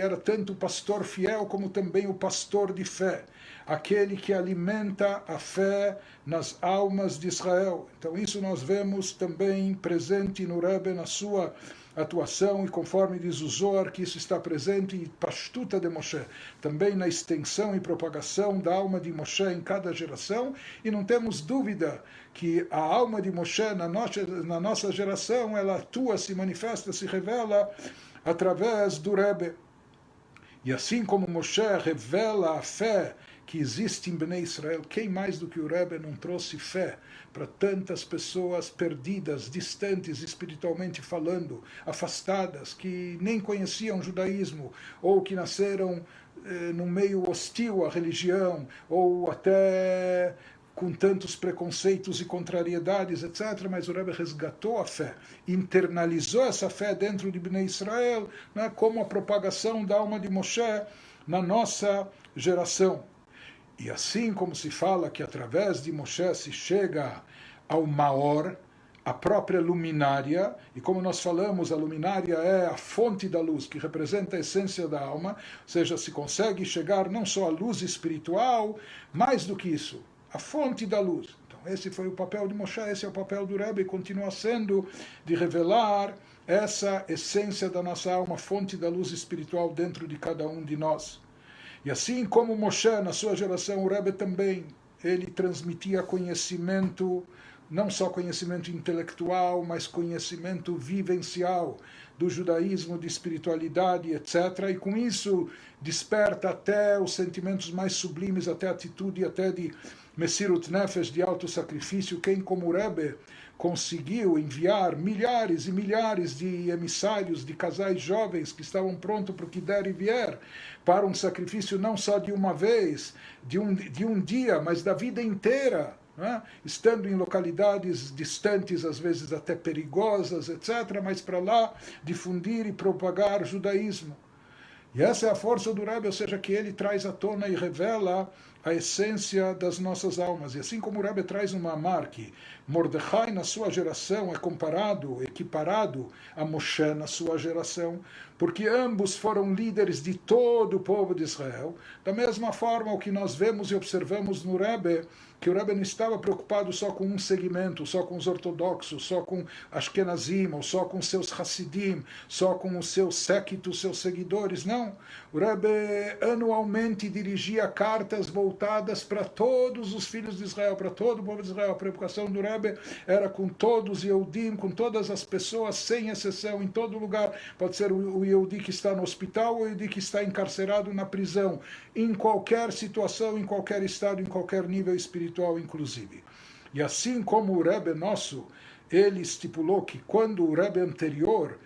era tanto o pastor fiel como também o pastor de fé, aquele que alimenta a fé nas almas de Israel. Então isso nós vemos também presente no Rebbe, na sua atuação, e conforme diz o Zohar, que isso está presente em Pashtuta de Moshe, também na extensão e propagação da alma de Moshe em cada geração, e não temos dúvida que a alma de Moshe na nossa geração, ela atua, se manifesta, se revela através do Rebbe. E assim como Moshe revela a fé que existe em Bnei Israel, quem mais do que o Rebbe não trouxe fé para tantas pessoas perdidas, distantes espiritualmente falando, afastadas, que nem conheciam o judaísmo, ou que nasceram num meio hostil à religião, ou até com tantos preconceitos e contrariedades, etc., mas o Rebbe resgatou a fé, internalizou essa fé dentro de Bnei Israel, né, como a propagação da alma de Moshe na nossa geração. E assim como se fala que através de Moshe se chega ao Maor, a própria luminária, e como nós falamos, a luminária é a fonte da luz, que representa a essência da alma, ou seja, se consegue chegar não só à luz espiritual, mais do que isso, a fonte da luz. Então esse foi o papel de Moshe, esse é o papel do Rebbe, e continua sendo de revelar essa essência da nossa alma, fonte da luz espiritual dentro de cada um de nós. E assim como Moshe, na sua geração, o Rebbe também, ele transmitia conhecimento, não só conhecimento intelectual, mas conhecimento vivencial do judaísmo, de espiritualidade, etc. E com isso desperta até os sentimentos mais sublimes, até a atitude, até de Messirut Nefesh, de autossacrifício. Quem como o Rebbe conseguiu enviar milhares e milhares de emissários, de casais jovens que estavam prontos para o que der e vier, para um sacrifício não só de uma vez, de um dia, mas da vida inteira, né? Estando em localidades distantes, às vezes até perigosas, etc., mas para lá difundir e propagar o judaísmo. E essa é a força do Rebbe, ou seja, que ele traz à tona e revela a essência das nossas almas. E assim como o Rebbe traz uma marca que Mordechai na sua geração é comparado, equiparado a Moshe na sua geração, porque ambos foram líderes de todo o povo de Israel. Da mesma forma, o que nós vemos e observamos no Rebbe, que o Rebbe não estava preocupado só com um segmento, só com os ortodoxos, só com Ashkenazim, ou só com seus Hassidim, só com os seus séquitos, seus seguidores. Não. O Rebbe anualmente dirigia cartas voltadas para todos os filhos de Israel, para todo o povo de Israel. A preocupação do Rebbe era com todos os Yehudim, com todas as pessoas, sem exceção, em todo lugar. Pode ser o Yehudi que está no hospital ou o Yehudi que está encarcerado na prisão, em qualquer situação, em qualquer estado, em qualquer nível espiritual, inclusive. E assim como o Rebbe nosso, ele estipulou que quando o Rebbe anterior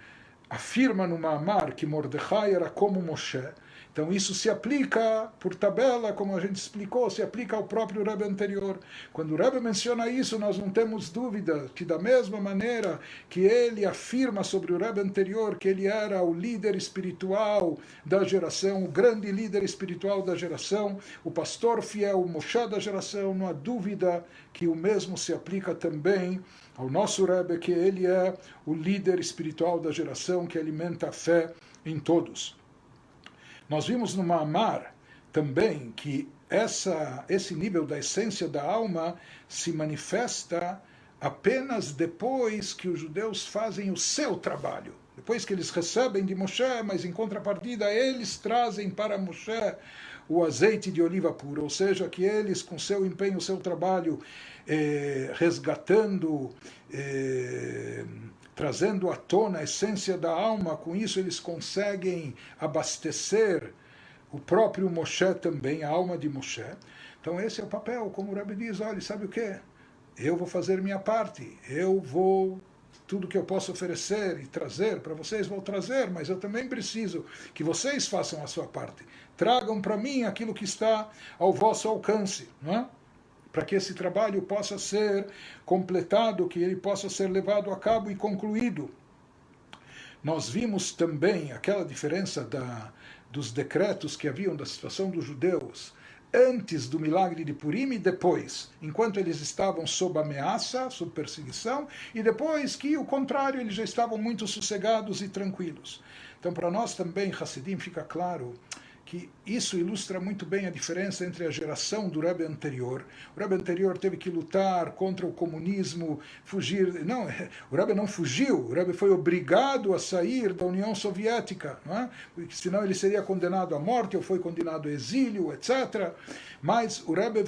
afirma no Ma'amar que Mordechai era como Moshe, então isso se aplica, por tabela, como a gente explicou, se aplica ao próprio Rebbe anterior. Quando o Rebbe menciona isso, nós não temos dúvida que da mesma maneira que ele afirma sobre o Rebbe anterior que ele era o líder espiritual da geração, o grande líder espiritual da geração, o pastor fiel, o Moshe da geração, não há dúvida que o mesmo se aplica também ao nosso Rebbe, que ele é o líder espiritual da geração que alimenta a fé em todos. Nós vimos no Ma'amar também que esse nível da essência da alma se manifesta apenas depois que os judeus fazem o seu trabalho. Depois que eles recebem de Moshe, mas em contrapartida eles trazem para Moshe o azeite de oliva pura, ou seja, que eles com seu empenho, seu trabalho, resgatando, trazendo à tona a essência da alma, com isso eles conseguem abastecer o próprio Moshe também, a alma de Moshe. Então esse é o papel, como o Rebbe diz, olha, sabe o que? Eu vou fazer minha parte, eu vou, tudo que eu posso oferecer e trazer para vocês, vou trazer, mas eu também preciso que vocês façam a sua parte. Tragam para mim aquilo que está ao vosso alcance, não é? Para que esse trabalho possa ser completado, que ele possa ser levado a cabo e concluído. Nós vimos também aquela diferença dos decretos que haviam da situação dos judeus antes do milagre de Purim e depois, enquanto eles estavam sob ameaça, sob perseguição, e depois que, o contrário, eles já estavam muito sossegados e tranquilos. Então, para nós também, Hassidim, fica claro que isso ilustra muito bem a diferença entre a geração do Rebbe anterior. O Rebbe anterior teve que lutar contra o comunismo, fugir. Não, o Rebbe não fugiu, o Rebbe foi obrigado a sair da União Soviética, não é? Porque senão ele seria condenado à morte, ou foi condenado ao exílio, etc. Mas o Rebbe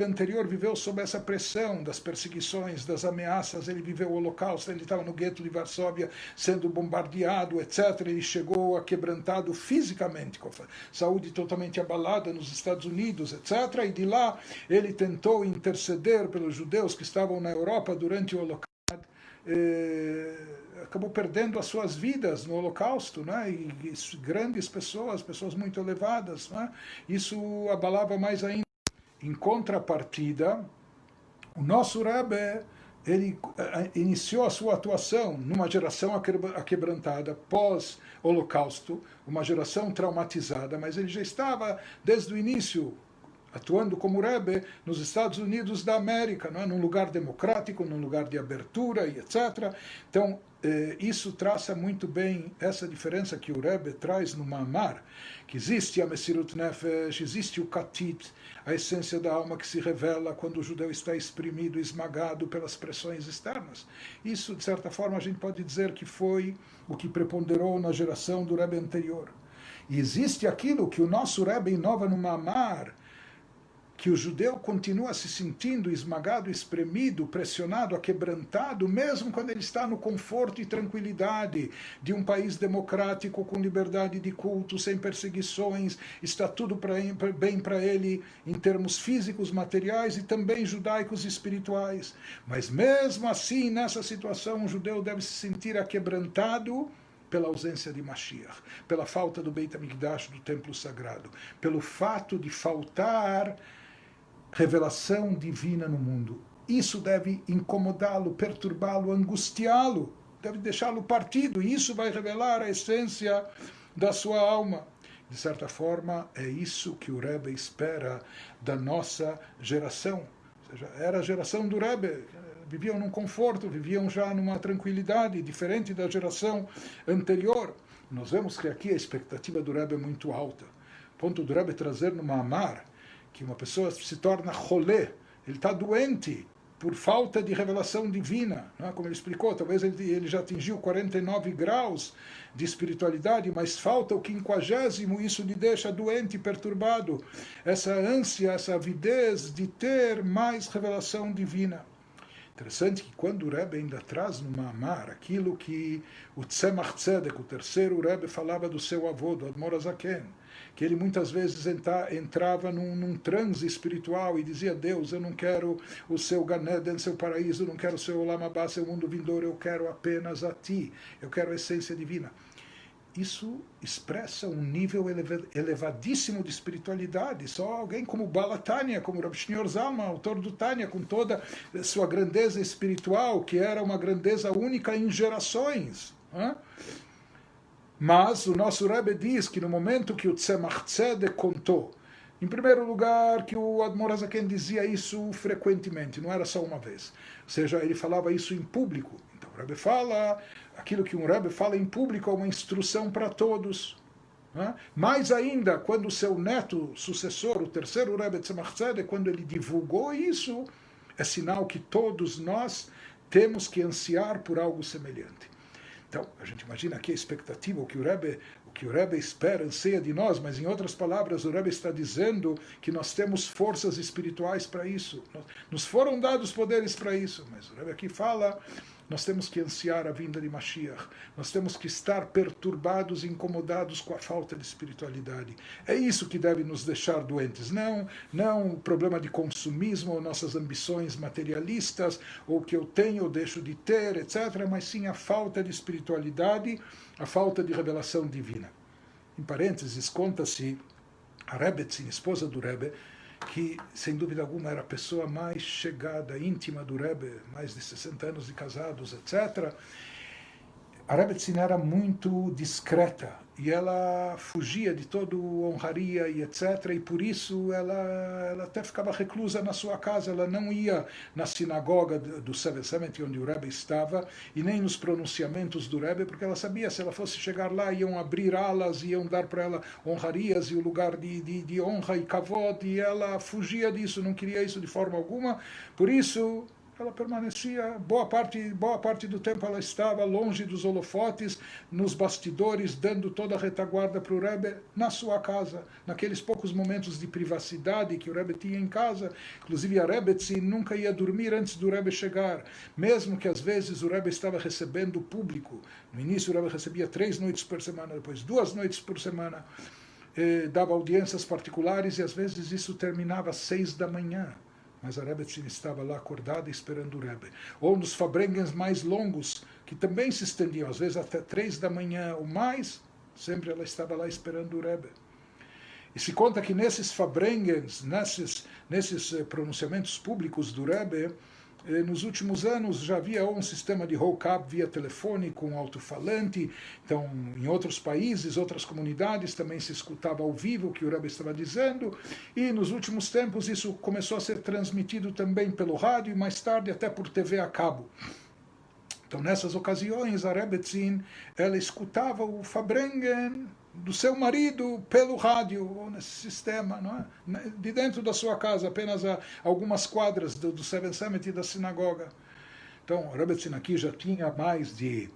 anterior viveu sob essa pressão das perseguições, das ameaças, ele viveu o Holocausto, ele estava no gueto de Varsóvia sendo bombardeado, etc. Ele chegou a quebrantado fisicamente, com a saúde totalmente abalada nos Estados Unidos, etc. E de lá ele tentou interceder pelos judeus que estavam na Europa durante o Holocausto. Acabou perdendo as suas vidas no Holocausto, né? E grandes pessoas, pessoas muito elevadas, né? Isso abalava mais ainda. Em contrapartida, o nosso Rebbe, ele iniciou a sua atuação numa geração aquebrantada pós-Holocausto, uma geração traumatizada, mas ele já estava desde o início atuando como Rebbe nos Estados Unidos da América, não é? Num lugar democrático, num lugar de abertura e etc. Então, isso traça muito bem essa diferença que o Rebbe traz no Mamar, que existe a Mesirut Nefesh, existe o Katit, a essência da alma que se revela quando o judeu está exprimido, esmagado pelas pressões externas. Isso, de certa forma, a gente pode dizer que foi o que preponderou na geração do Rebbe anterior. E existe aquilo que o nosso Rebbe inova no Mamar, que o judeu continua se sentindo esmagado, espremido, pressionado, aquebrantado, mesmo quando ele está no conforto e tranquilidade de um país democrático, com liberdade de culto, sem perseguições, está tudo bem para ele em termos físicos, materiais e também judaicos e espirituais. Mas mesmo assim, nessa situação, o judeu deve se sentir aquebrantado pela ausência de Mashiach, pela falta do Beit HaMikdash, do templo sagrado, pelo fato de faltar revelação divina no mundo. Isso deve incomodá-lo, perturbá-lo, angustiá-lo, deve deixá-lo partido, e isso vai revelar a essência da sua alma. De certa forma, é isso que o Rebbe espera da nossa geração. Ou seja, era a geração do Rebbe, viviam num conforto, viviam já numa tranquilidade, diferente da geração anterior. Nós vemos que aqui a expectativa do Rebbe é muito alta. O ponto do Rebbe trazer no Mamar que uma pessoa se torna rolê, ele está doente por falta de revelação divina, não é? Como ele explicou, talvez ele já atingiu 49 graus de espiritualidade, mas falta o 50º, isso lhe deixa doente e perturbado. Essa ânsia, essa avidez de ter mais revelação divina. Interessante que quando o Rebbe ainda traz no Mamar aquilo que o Tzemach Tzedek, o terceiro Rebbe, falava do seu avô, do Admor HaZaken, que ele muitas vezes entrava num transe espiritual e dizia: Deus, eu não quero o seu Gan Eden, seu paraíso, eu não quero o seu Olam Haba, seu mundo vindouro, eu quero apenas a ti, eu quero a essência divina. Isso expressa um nível elevadíssimo de espiritualidade. Só alguém como Bala Tanya, como Rav Shneur Zalman, autor do Tanya, com toda sua grandeza espiritual, que era uma grandeza única em gerações. Mas o nosso Rebbe diz que no momento que o Tzemach Tzedek contou, em primeiro lugar, que o Admor HaZaken dizia isso frequentemente, não era só uma vez. Ou seja, ele falava isso em público. Então o Rebbe fala, aquilo que um Rebbe fala em público é uma instrução para todos. Mais ainda, quando o seu neto sucessor, o terceiro Rebbe Tzemach Tzedek, quando ele divulgou isso, é sinal que todos nós temos que ansiar por algo semelhante. Então, a gente imagina aqui a expectativa, o que o Rebbe espera, anseia de nós, mas em outras palavras, o Rebbe está dizendo que nós temos forças espirituais para isso. Nos foram dados poderes para isso, mas o Rebbe aqui fala, nós temos que ansiar a vinda de Mashiach, nós temos que estar perturbados e incomodados com a falta de espiritualidade. É isso que deve nos deixar doentes, não o problema de consumismo, ou nossas ambições materialistas, ou que eu tenho ou deixo de ter, etc., mas sim a falta de espiritualidade, a falta de revelação divina. Em parênteses, conta-se a Rebbetzin, esposa do Rebbe, que, sem dúvida alguma, era a pessoa mais chegada, íntima do Rebbe, mais de 60 anos de casados, etc. A Rebbetzin era muito discreta e ela fugia de toda honraria e etc. E por isso ela até ficava reclusa na sua casa. Ela não ia na sinagoga do Seven Summit, onde o Rebbe estava, e nem nos pronunciamentos do Rebbe, porque ela sabia, se ela fosse chegar lá, iam abrir alas, iam dar para ela honrarias e o lugar de honra e kavod, e ela fugia disso, não queria isso de forma alguma. Por isso ela permanecia, boa parte do tempo ela estava longe dos holofotes, nos bastidores, dando toda a retaguarda para o Rebbe na sua casa, naqueles poucos momentos de privacidade que o Rebbe tinha em casa. Inclusive a Rebbetzin nunca ia dormir antes do Rebbe chegar, mesmo que às vezes o Rebbe estava recebendo público. No início o Rebbe recebia 3 noites por semana, depois 2 noites por semana, dava audiências particulares e às vezes isso terminava às 6 da manhã. Mas a Rebbetzin estava lá acordada esperando o Rebbe. Ou nos fabrengens mais longos, que também se estendiam, às vezes até 3 da manhã ou mais, sempre ela estava lá esperando o Rebbe. E se conta que nesses fabrengens, nesses pronunciamentos públicos do Rebbe, nos últimos anos já havia um sistema de hook-up via telefone com alto-falante. Então, em outros países, outras comunidades, também se escutava ao vivo o que o Rebbe estava dizendo. E nos últimos tempos isso começou a ser transmitido também pelo rádio e mais tarde até por TV a cabo. Então, nessas ocasiões, a Rebbetzin, ela escutava o Fabrengen do seu marido pelo rádio, ou nesse sistema, não é? De dentro da sua casa, apenas a algumas quadras do Seven Summit e da sinagoga. Então, a Rebbetzin aqui já tinha mais de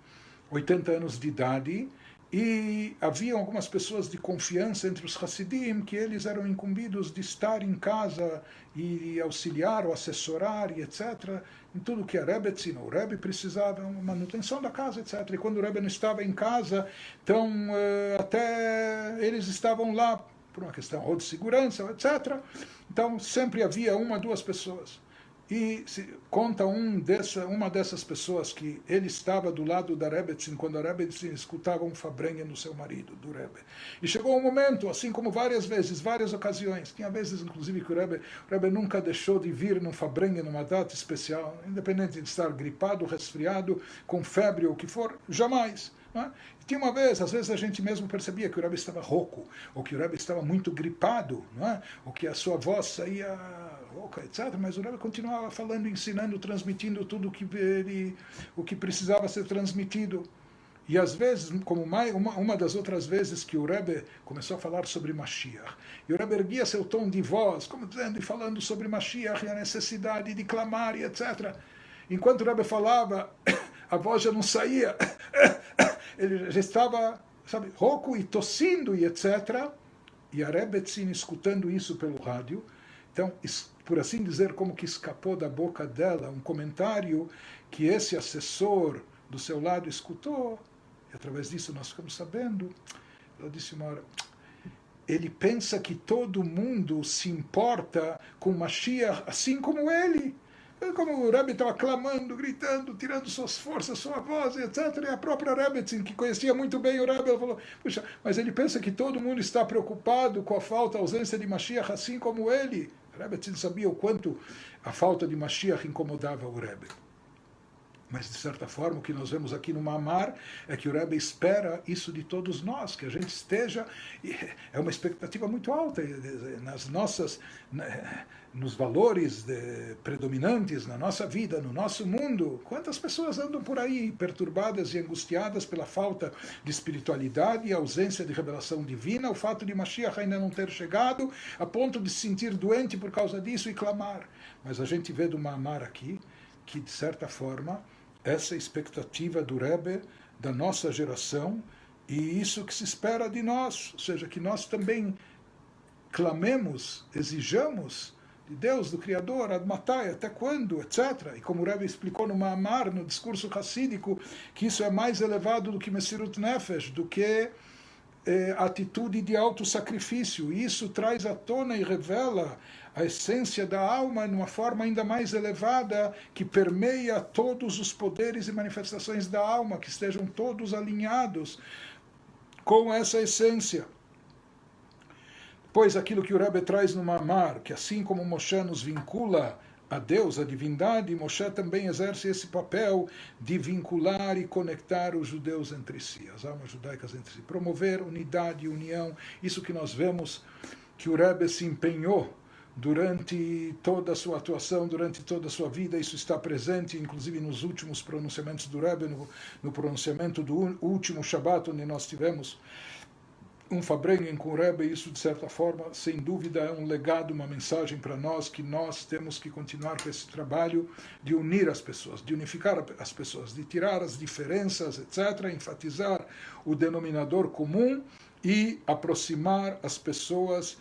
80 anos de idade, e havia algumas pessoas de confiança entre os Hassidim que eles eram incumbidos de estar em casa e auxiliar ou assessorar e etc. em tudo que a Rebbetzin ou o Rebbe precisava, manutenção da casa, etc. E quando o Rebbe não estava em casa, então até eles estavam lá por uma questão ou de segurança, etc. Então sempre havia 1 ou 2 pessoas. E conta uma dessas pessoas que ele estava do lado da Rebbetzin quando a Rebbetzin escutava um Fabrengen no seu marido, do Rebbe. E chegou um momento, assim como várias vezes, várias ocasiões, tinha vezes inclusive que o Rebbe nunca deixou de vir num Fabrengen, numa data especial, independente de estar gripado, resfriado, com febre ou o que for, jamais. Não é? E tinha uma vez, às vezes a gente mesmo percebia que o Rebbe estava rouco, ou que o Rebbe estava muito gripado, não é? Ou que a sua voz saía rouca, etc. Mas o Rebbe continuava falando, ensinando, transmitindo tudo o que precisava ser transmitido. E às vezes, como uma das outras vezes que o Rebbe começou a falar sobre Mashiach, e o Rebbe erguia seu tom de voz, como dizendo e falando sobre Mashiach e a necessidade de clamar e etc. Enquanto o Rebbe falava, a voz já não saía, ele já estava, rouco e tossindo e etc. E a Rebbetzin escutando isso pelo rádio. Então, por assim dizer, como que escapou da boca dela um comentário que esse assessor do seu lado escutou, e através disso nós ficamos sabendo. Ela disse uma hora, ele pensa que todo mundo se importa com Mashiach assim como ele. Como o Rebbe estava clamando, gritando, tirando suas forças, sua voz, etc. E a própria Rebbetzin, que conhecia muito bem o Rebbe, ela falou, puxa, mas ele pensa que todo mundo está preocupado com a falta, a ausência de Mashiach, assim como ele. A Rebbetzin sabia o quanto a falta de Mashiach incomodava o Rebbe. Mas, de certa forma, o que nós vemos aqui no Mamar é que o Rebbe espera isso de todos nós, que a gente esteja... É uma expectativa muito alta nos valores predominantes na nossa vida, no nosso mundo. Quantas pessoas andam por aí perturbadas e angustiadas pela falta de espiritualidade e ausência de revelação divina, o fato de Mashiach ainda não ter chegado, a ponto de se sentir doente por causa disso e clamar. Mas a gente vê do Mamar aqui que, de certa forma, essa expectativa do Rebbe da nossa geração, e isso que se espera de nós, ou seja, que nós também clamemos, exijamos de Deus, do Criador, Admatai, até quando, etc. E como o Rebbe explicou no Ma'amar, no discurso hassídico, que isso é mais elevado do que Messirut Nefesh, do que atitude de autossacrifício. E isso traz à tona e revela a essência da alma de uma forma ainda mais elevada, que permeia todos os poderes e manifestações da alma, que estejam todos alinhados com essa essência. Pois aquilo que o Rebbe traz no Ma'amar, que assim como Moshe nos vincula a Deus, a divindade, Moshe também exerce esse papel de vincular e conectar os judeus entre si, as almas judaicas entre si, promover unidade e união, isso que nós vemos que o Rebbe se empenhou durante toda a sua atuação, durante toda a sua vida. Isso está presente, inclusive, nos últimos pronunciamentos do Rebbe, no pronunciamento do último Shabbat, onde nós tivemos um Fabrengen com o Rebbe. Isso, de certa forma, sem dúvida, é um legado, uma mensagem para nós, que nós temos que continuar com esse trabalho de unir as pessoas, de unificar as pessoas, de tirar as diferenças, etc., enfatizar o denominador comum e aproximar as pessoas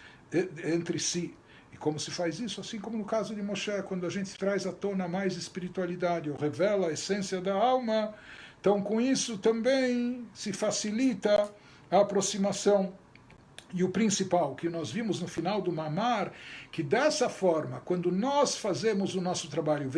entre si. E como se faz isso? Assim como no caso de Moshe, quando a gente traz à tona mais espiritualidade, ou revela a essência da alma, então com isso também se facilita a aproximação. E o principal, que nós vimos no final do Ma'amar, que dessa forma, quando nós fazemos o nosso trabalho,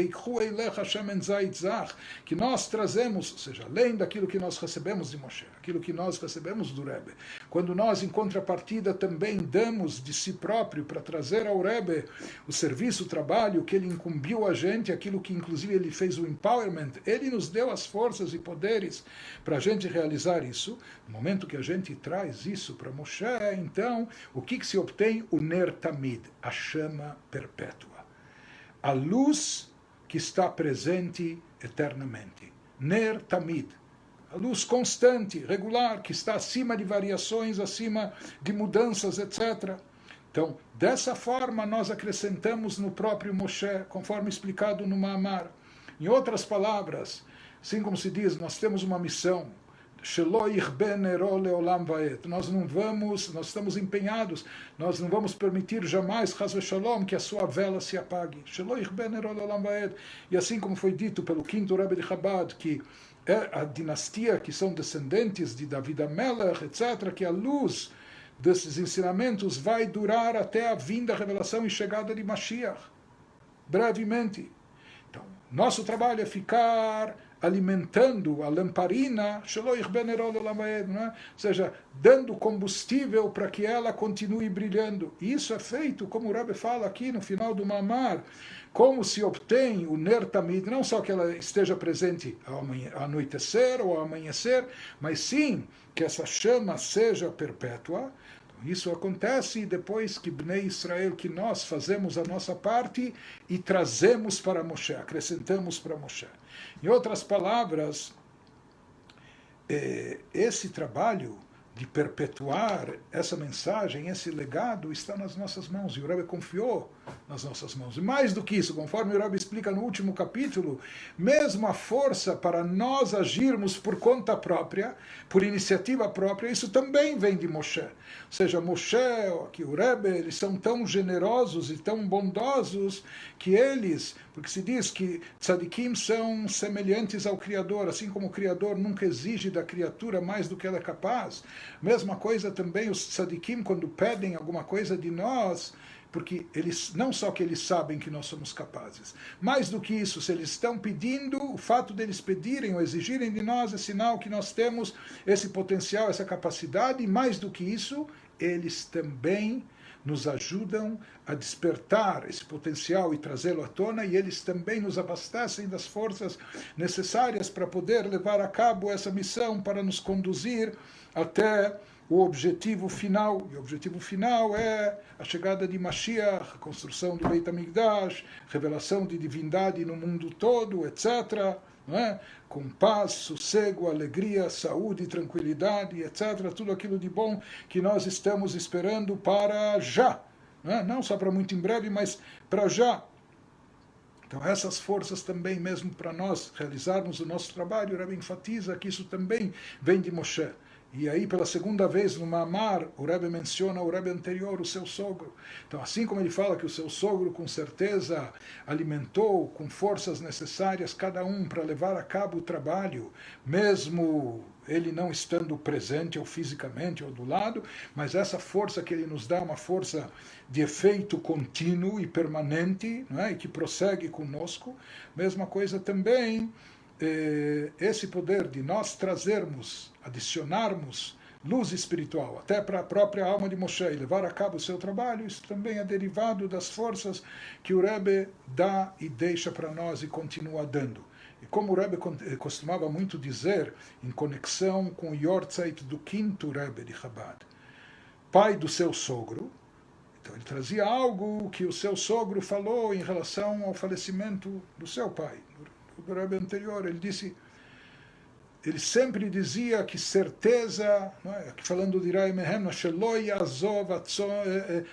que nós trazemos, ou seja, além daquilo que nós recebemos de Moshe, aquilo que nós recebemos do Rebbe, quando nós, em contrapartida, também damos de si próprio para trazer ao Rebbe o serviço, o trabalho que ele incumbiu a gente, aquilo que inclusive ele fez o empowerment, ele nos deu as forças e poderes para a gente realizar isso. No momento que a gente traz isso para Moshe, então, o que se obtém? O Ner Tamid, a chama perpétua. A luz que está presente eternamente. Ner Tamid. A luz constante, regular, que está acima de variações, acima de mudanças, etc. Então, dessa forma, nós acrescentamos no próprio Moshe, conforme explicado no Ma'amar. Em outras palavras, assim como se diz, nós temos uma missão. Nós estamos empenhados, nós não vamos permitir jamais, Chas v'Shalom, que a sua vela se apague. E assim como foi dito pelo quinto Rebbe de Chabad, que é a dinastia que são descendentes de David HaMelech, etc., que a luz desses ensinamentos vai durar até a vinda, a revelação e chegada de Mashiach, brevemente. Então, nosso trabalho é ficar alimentando a lamparina, ou seja, dando combustível para que ela continue brilhando. E isso é feito, como o Rebbe fala aqui no final do Ma'amar, como se obtém o Ner Tamid, não só que ela esteja presente ao anoitecer ou ao amanhecer, mas sim que essa chama seja perpétua. Isso acontece depois que Bnei Israel, que nós fazemos a nossa parte e trazemos para Moshe, acrescentamos para Moshe. Em outras palavras, esse trabalho de perpetuar essa mensagem, esse legado, está nas nossas mãos, e o Rebbe confiou nas nossas mãos. E mais do que isso, conforme o Rebbe explica no último capítulo, mesmo a força para nós agirmos por conta própria, por iniciativa própria, isso também vem de Moshe. Ou seja, Moshe, aqui o Rebbe, eles são tão generosos e tão bondosos que eles, porque se diz que tzadikim são semelhantes ao Criador, assim como o Criador nunca exige da criatura mais do que ela é capaz. Mesma coisa também os tzadikim, quando pedem alguma coisa de nós, porque eles, não só que eles sabem que nós somos capazes, mais do que isso, se eles estão pedindo, o fato deles pedirem ou exigirem de nós é sinal que nós temos esse potencial, essa capacidade, e mais do que isso, eles também nos ajudam a despertar esse potencial e trazê-lo à tona, e eles também nos abastecem das forças necessárias para poder levar a cabo essa missão, para nos conduzir até o objetivo final. E o objetivo final é a chegada de Mashiach, a construção do Beit HaMikdash, revelação de divindade no mundo todo, etc., não é? Com paz, sossego, alegria, saúde, tranquilidade, etc., tudo aquilo de bom que nós estamos esperando para já, não só para muito em breve, mas para já, Então essas forças também, mesmo para nós realizarmos o nosso trabalho, o Rebbe enfatiza que isso também vem de Moshe. E aí, pela segunda vez no Mamar, o Rebbe menciona o Rebbe anterior, o seu sogro. Então, assim como ele fala que o seu sogro, com certeza, alimentou com forças necessárias cada um para levar a cabo o trabalho, mesmo ele não estando presente ou fisicamente ou do lado, mas essa força que ele nos dá, uma força de efeito contínuo e permanente, não é? E que prossegue conosco. Mesma coisa também, esse poder de nós trazermos, adicionarmos luz espiritual até para a própria alma de Moshe e levar a cabo o seu trabalho, isso também é derivado das forças que o Rebbe dá e deixa para nós e continua dando. E como o Rebbe costumava muito dizer, em conexão com o Yortzeit do quinto Rebbe de Chabad, pai do seu sogro, então ele trazia algo que o seu sogro falou em relação ao falecimento do seu pai, do Rebbe anterior. Ele sempre dizia que certeza, não é? Aqui falando de Rai Mehem, Sheloi Azov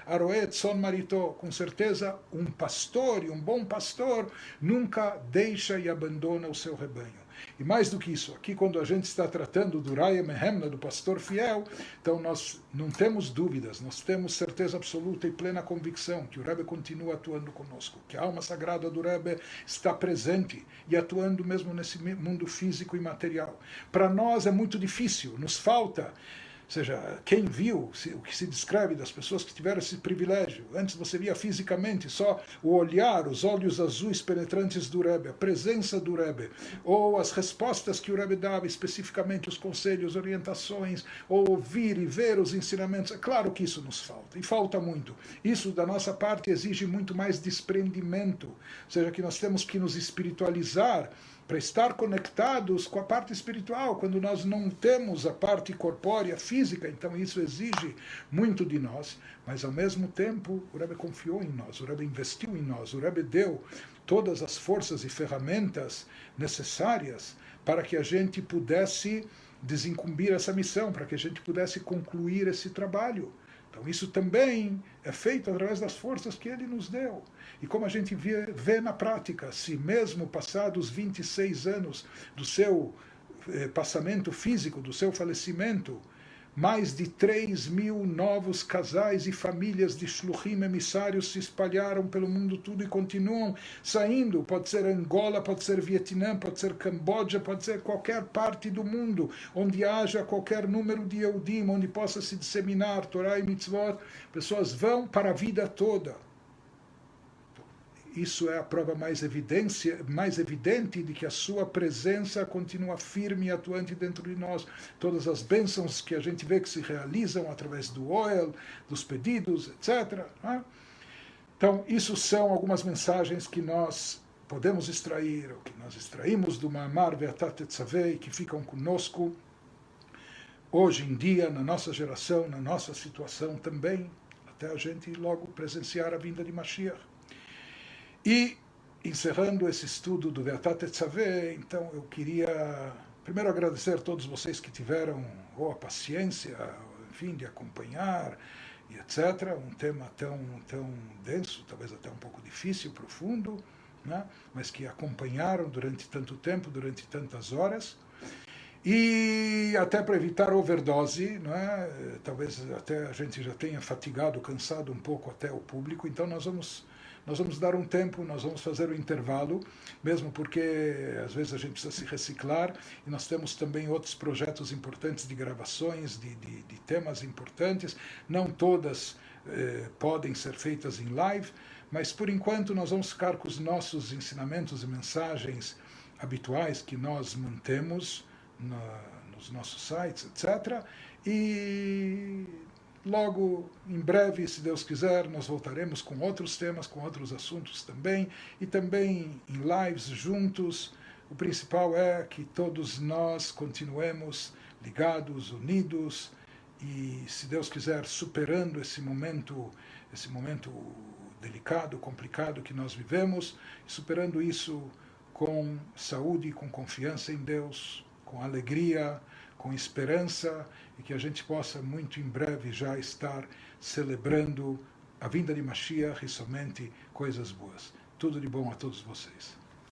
Aroet Son Marito, com certeza um pastor e um bom pastor nunca deixa e abandona o seu rebanho. E mais do que isso, aqui quando a gente está tratando do Rai Mehem, do pastor fiel, então nós não temos dúvidas, nós temos certeza absoluta e plena convicção que o Rebbe continua atuando conosco, que a alma sagrada do Rebbe está presente e atuando mesmo nesse mundo físico e material. Para nós é muito difícil, nos falta. Ou seja, quem viu o que se descreve das pessoas que tiveram esse privilégio, antes você via fisicamente só o olhar, os olhos azuis penetrantes do Rebbe, a presença do Rebbe, ou as respostas que o Rebbe dava, especificamente os conselhos, orientações, ou ouvir e ver os ensinamentos. É claro que isso nos falta, e falta muito. Isso, da nossa parte, exige muito mais desprendimento, ou seja, que nós temos que nos espiritualizar, para estar conectados com a parte espiritual, quando nós não temos a parte corpórea, física, então isso exige muito de nós, mas ao mesmo tempo o Rebbe confiou em nós, o Rebbe investiu em nós, o Rebbe deu todas as forças e ferramentas necessárias para que a gente pudesse desincumbir essa missão, para que a gente pudesse concluir esse trabalho. Então isso também é feito através das forças que ele nos deu. E como a gente vê na prática, se mesmo passados 26 anos do seu passamento físico, do seu falecimento, mais de 3.000 novos casais e famílias de shluchim emissários se espalharam pelo mundo todo e continuam saindo. Pode ser Angola, pode ser Vietnã, pode ser Camboja, pode ser qualquer parte do mundo onde haja qualquer número de Yehudim, onde possa se disseminar Torá e Mitzvot. Pessoas vão para a vida toda. Isso é a prova mais evidente de que a sua presença continua firme e atuante dentro de nós. Todas as bênçãos que a gente vê que se realizam através do Oel, dos pedidos, etc. Né? Então, isso são algumas mensagens que nós podemos extrair, ou que nós extraímos do Ma'amar Ve'atat Tetzaveh, que ficam conosco hoje em dia, na nossa geração, na nossa situação também, até a gente logo presenciar a vinda de Mashiach. E, encerrando esse estudo do Ve'atat Tetzaveh, então eu queria primeiro agradecer a todos vocês que tiveram a paciência, enfim, de acompanhar, e etc. Um tema tão denso, talvez até um pouco difícil, profundo, né? Mas que acompanharam durante tanto tempo, durante tantas horas. E até para evitar overdose, não é? Talvez até a gente já tenha fatigado, cansado um pouco até o público, então nós vamos dar um tempo, nós vamos fazer o intervalo, mesmo porque às vezes a gente precisa se reciclar, e nós temos também outros projetos importantes de gravações, de temas importantes, não todas podem ser feitas em live, mas por enquanto nós vamos ficar com os nossos ensinamentos e mensagens habituais que nós mantemos nos nossos sites, etc. E logo, em breve, se Deus quiser, nós voltaremos com outros temas, com outros assuntos também, e também em lives juntos. O principal é que todos nós continuemos ligados, unidos, e, se Deus quiser, superando esse momento delicado, complicado que nós vivemos, superando isso com saúde, com confiança em Deus, com alegria, com esperança, e que a gente possa muito em breve já estar celebrando a vinda de Mashiach e somente coisas boas. Tudo de bom a todos vocês.